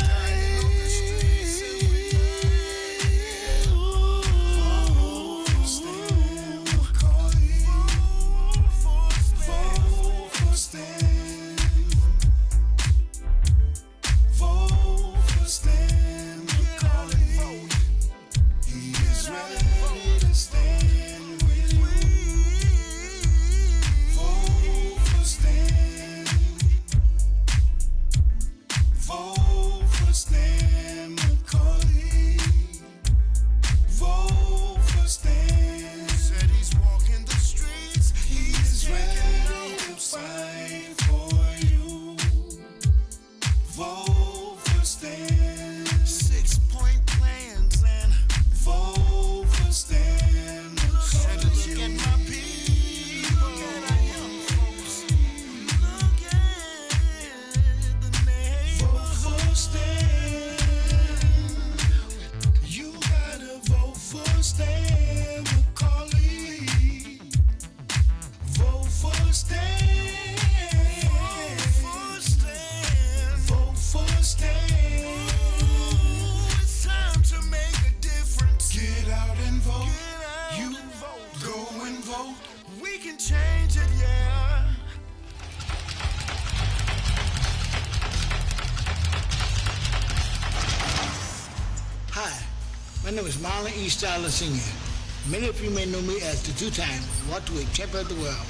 Styler Sr. Many of you may know me as the two-time welterweight champion of the world.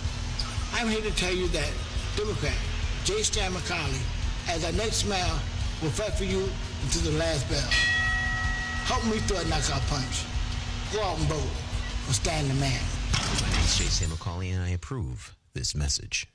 I'm here to tell you that Democrat J. Stan McCauley, as our next mayor, will fight for you until the last bell. Help me throw a knockout punch. Go out and vote for Stan the man. My name is J. Stan McCauley, and I approve this message.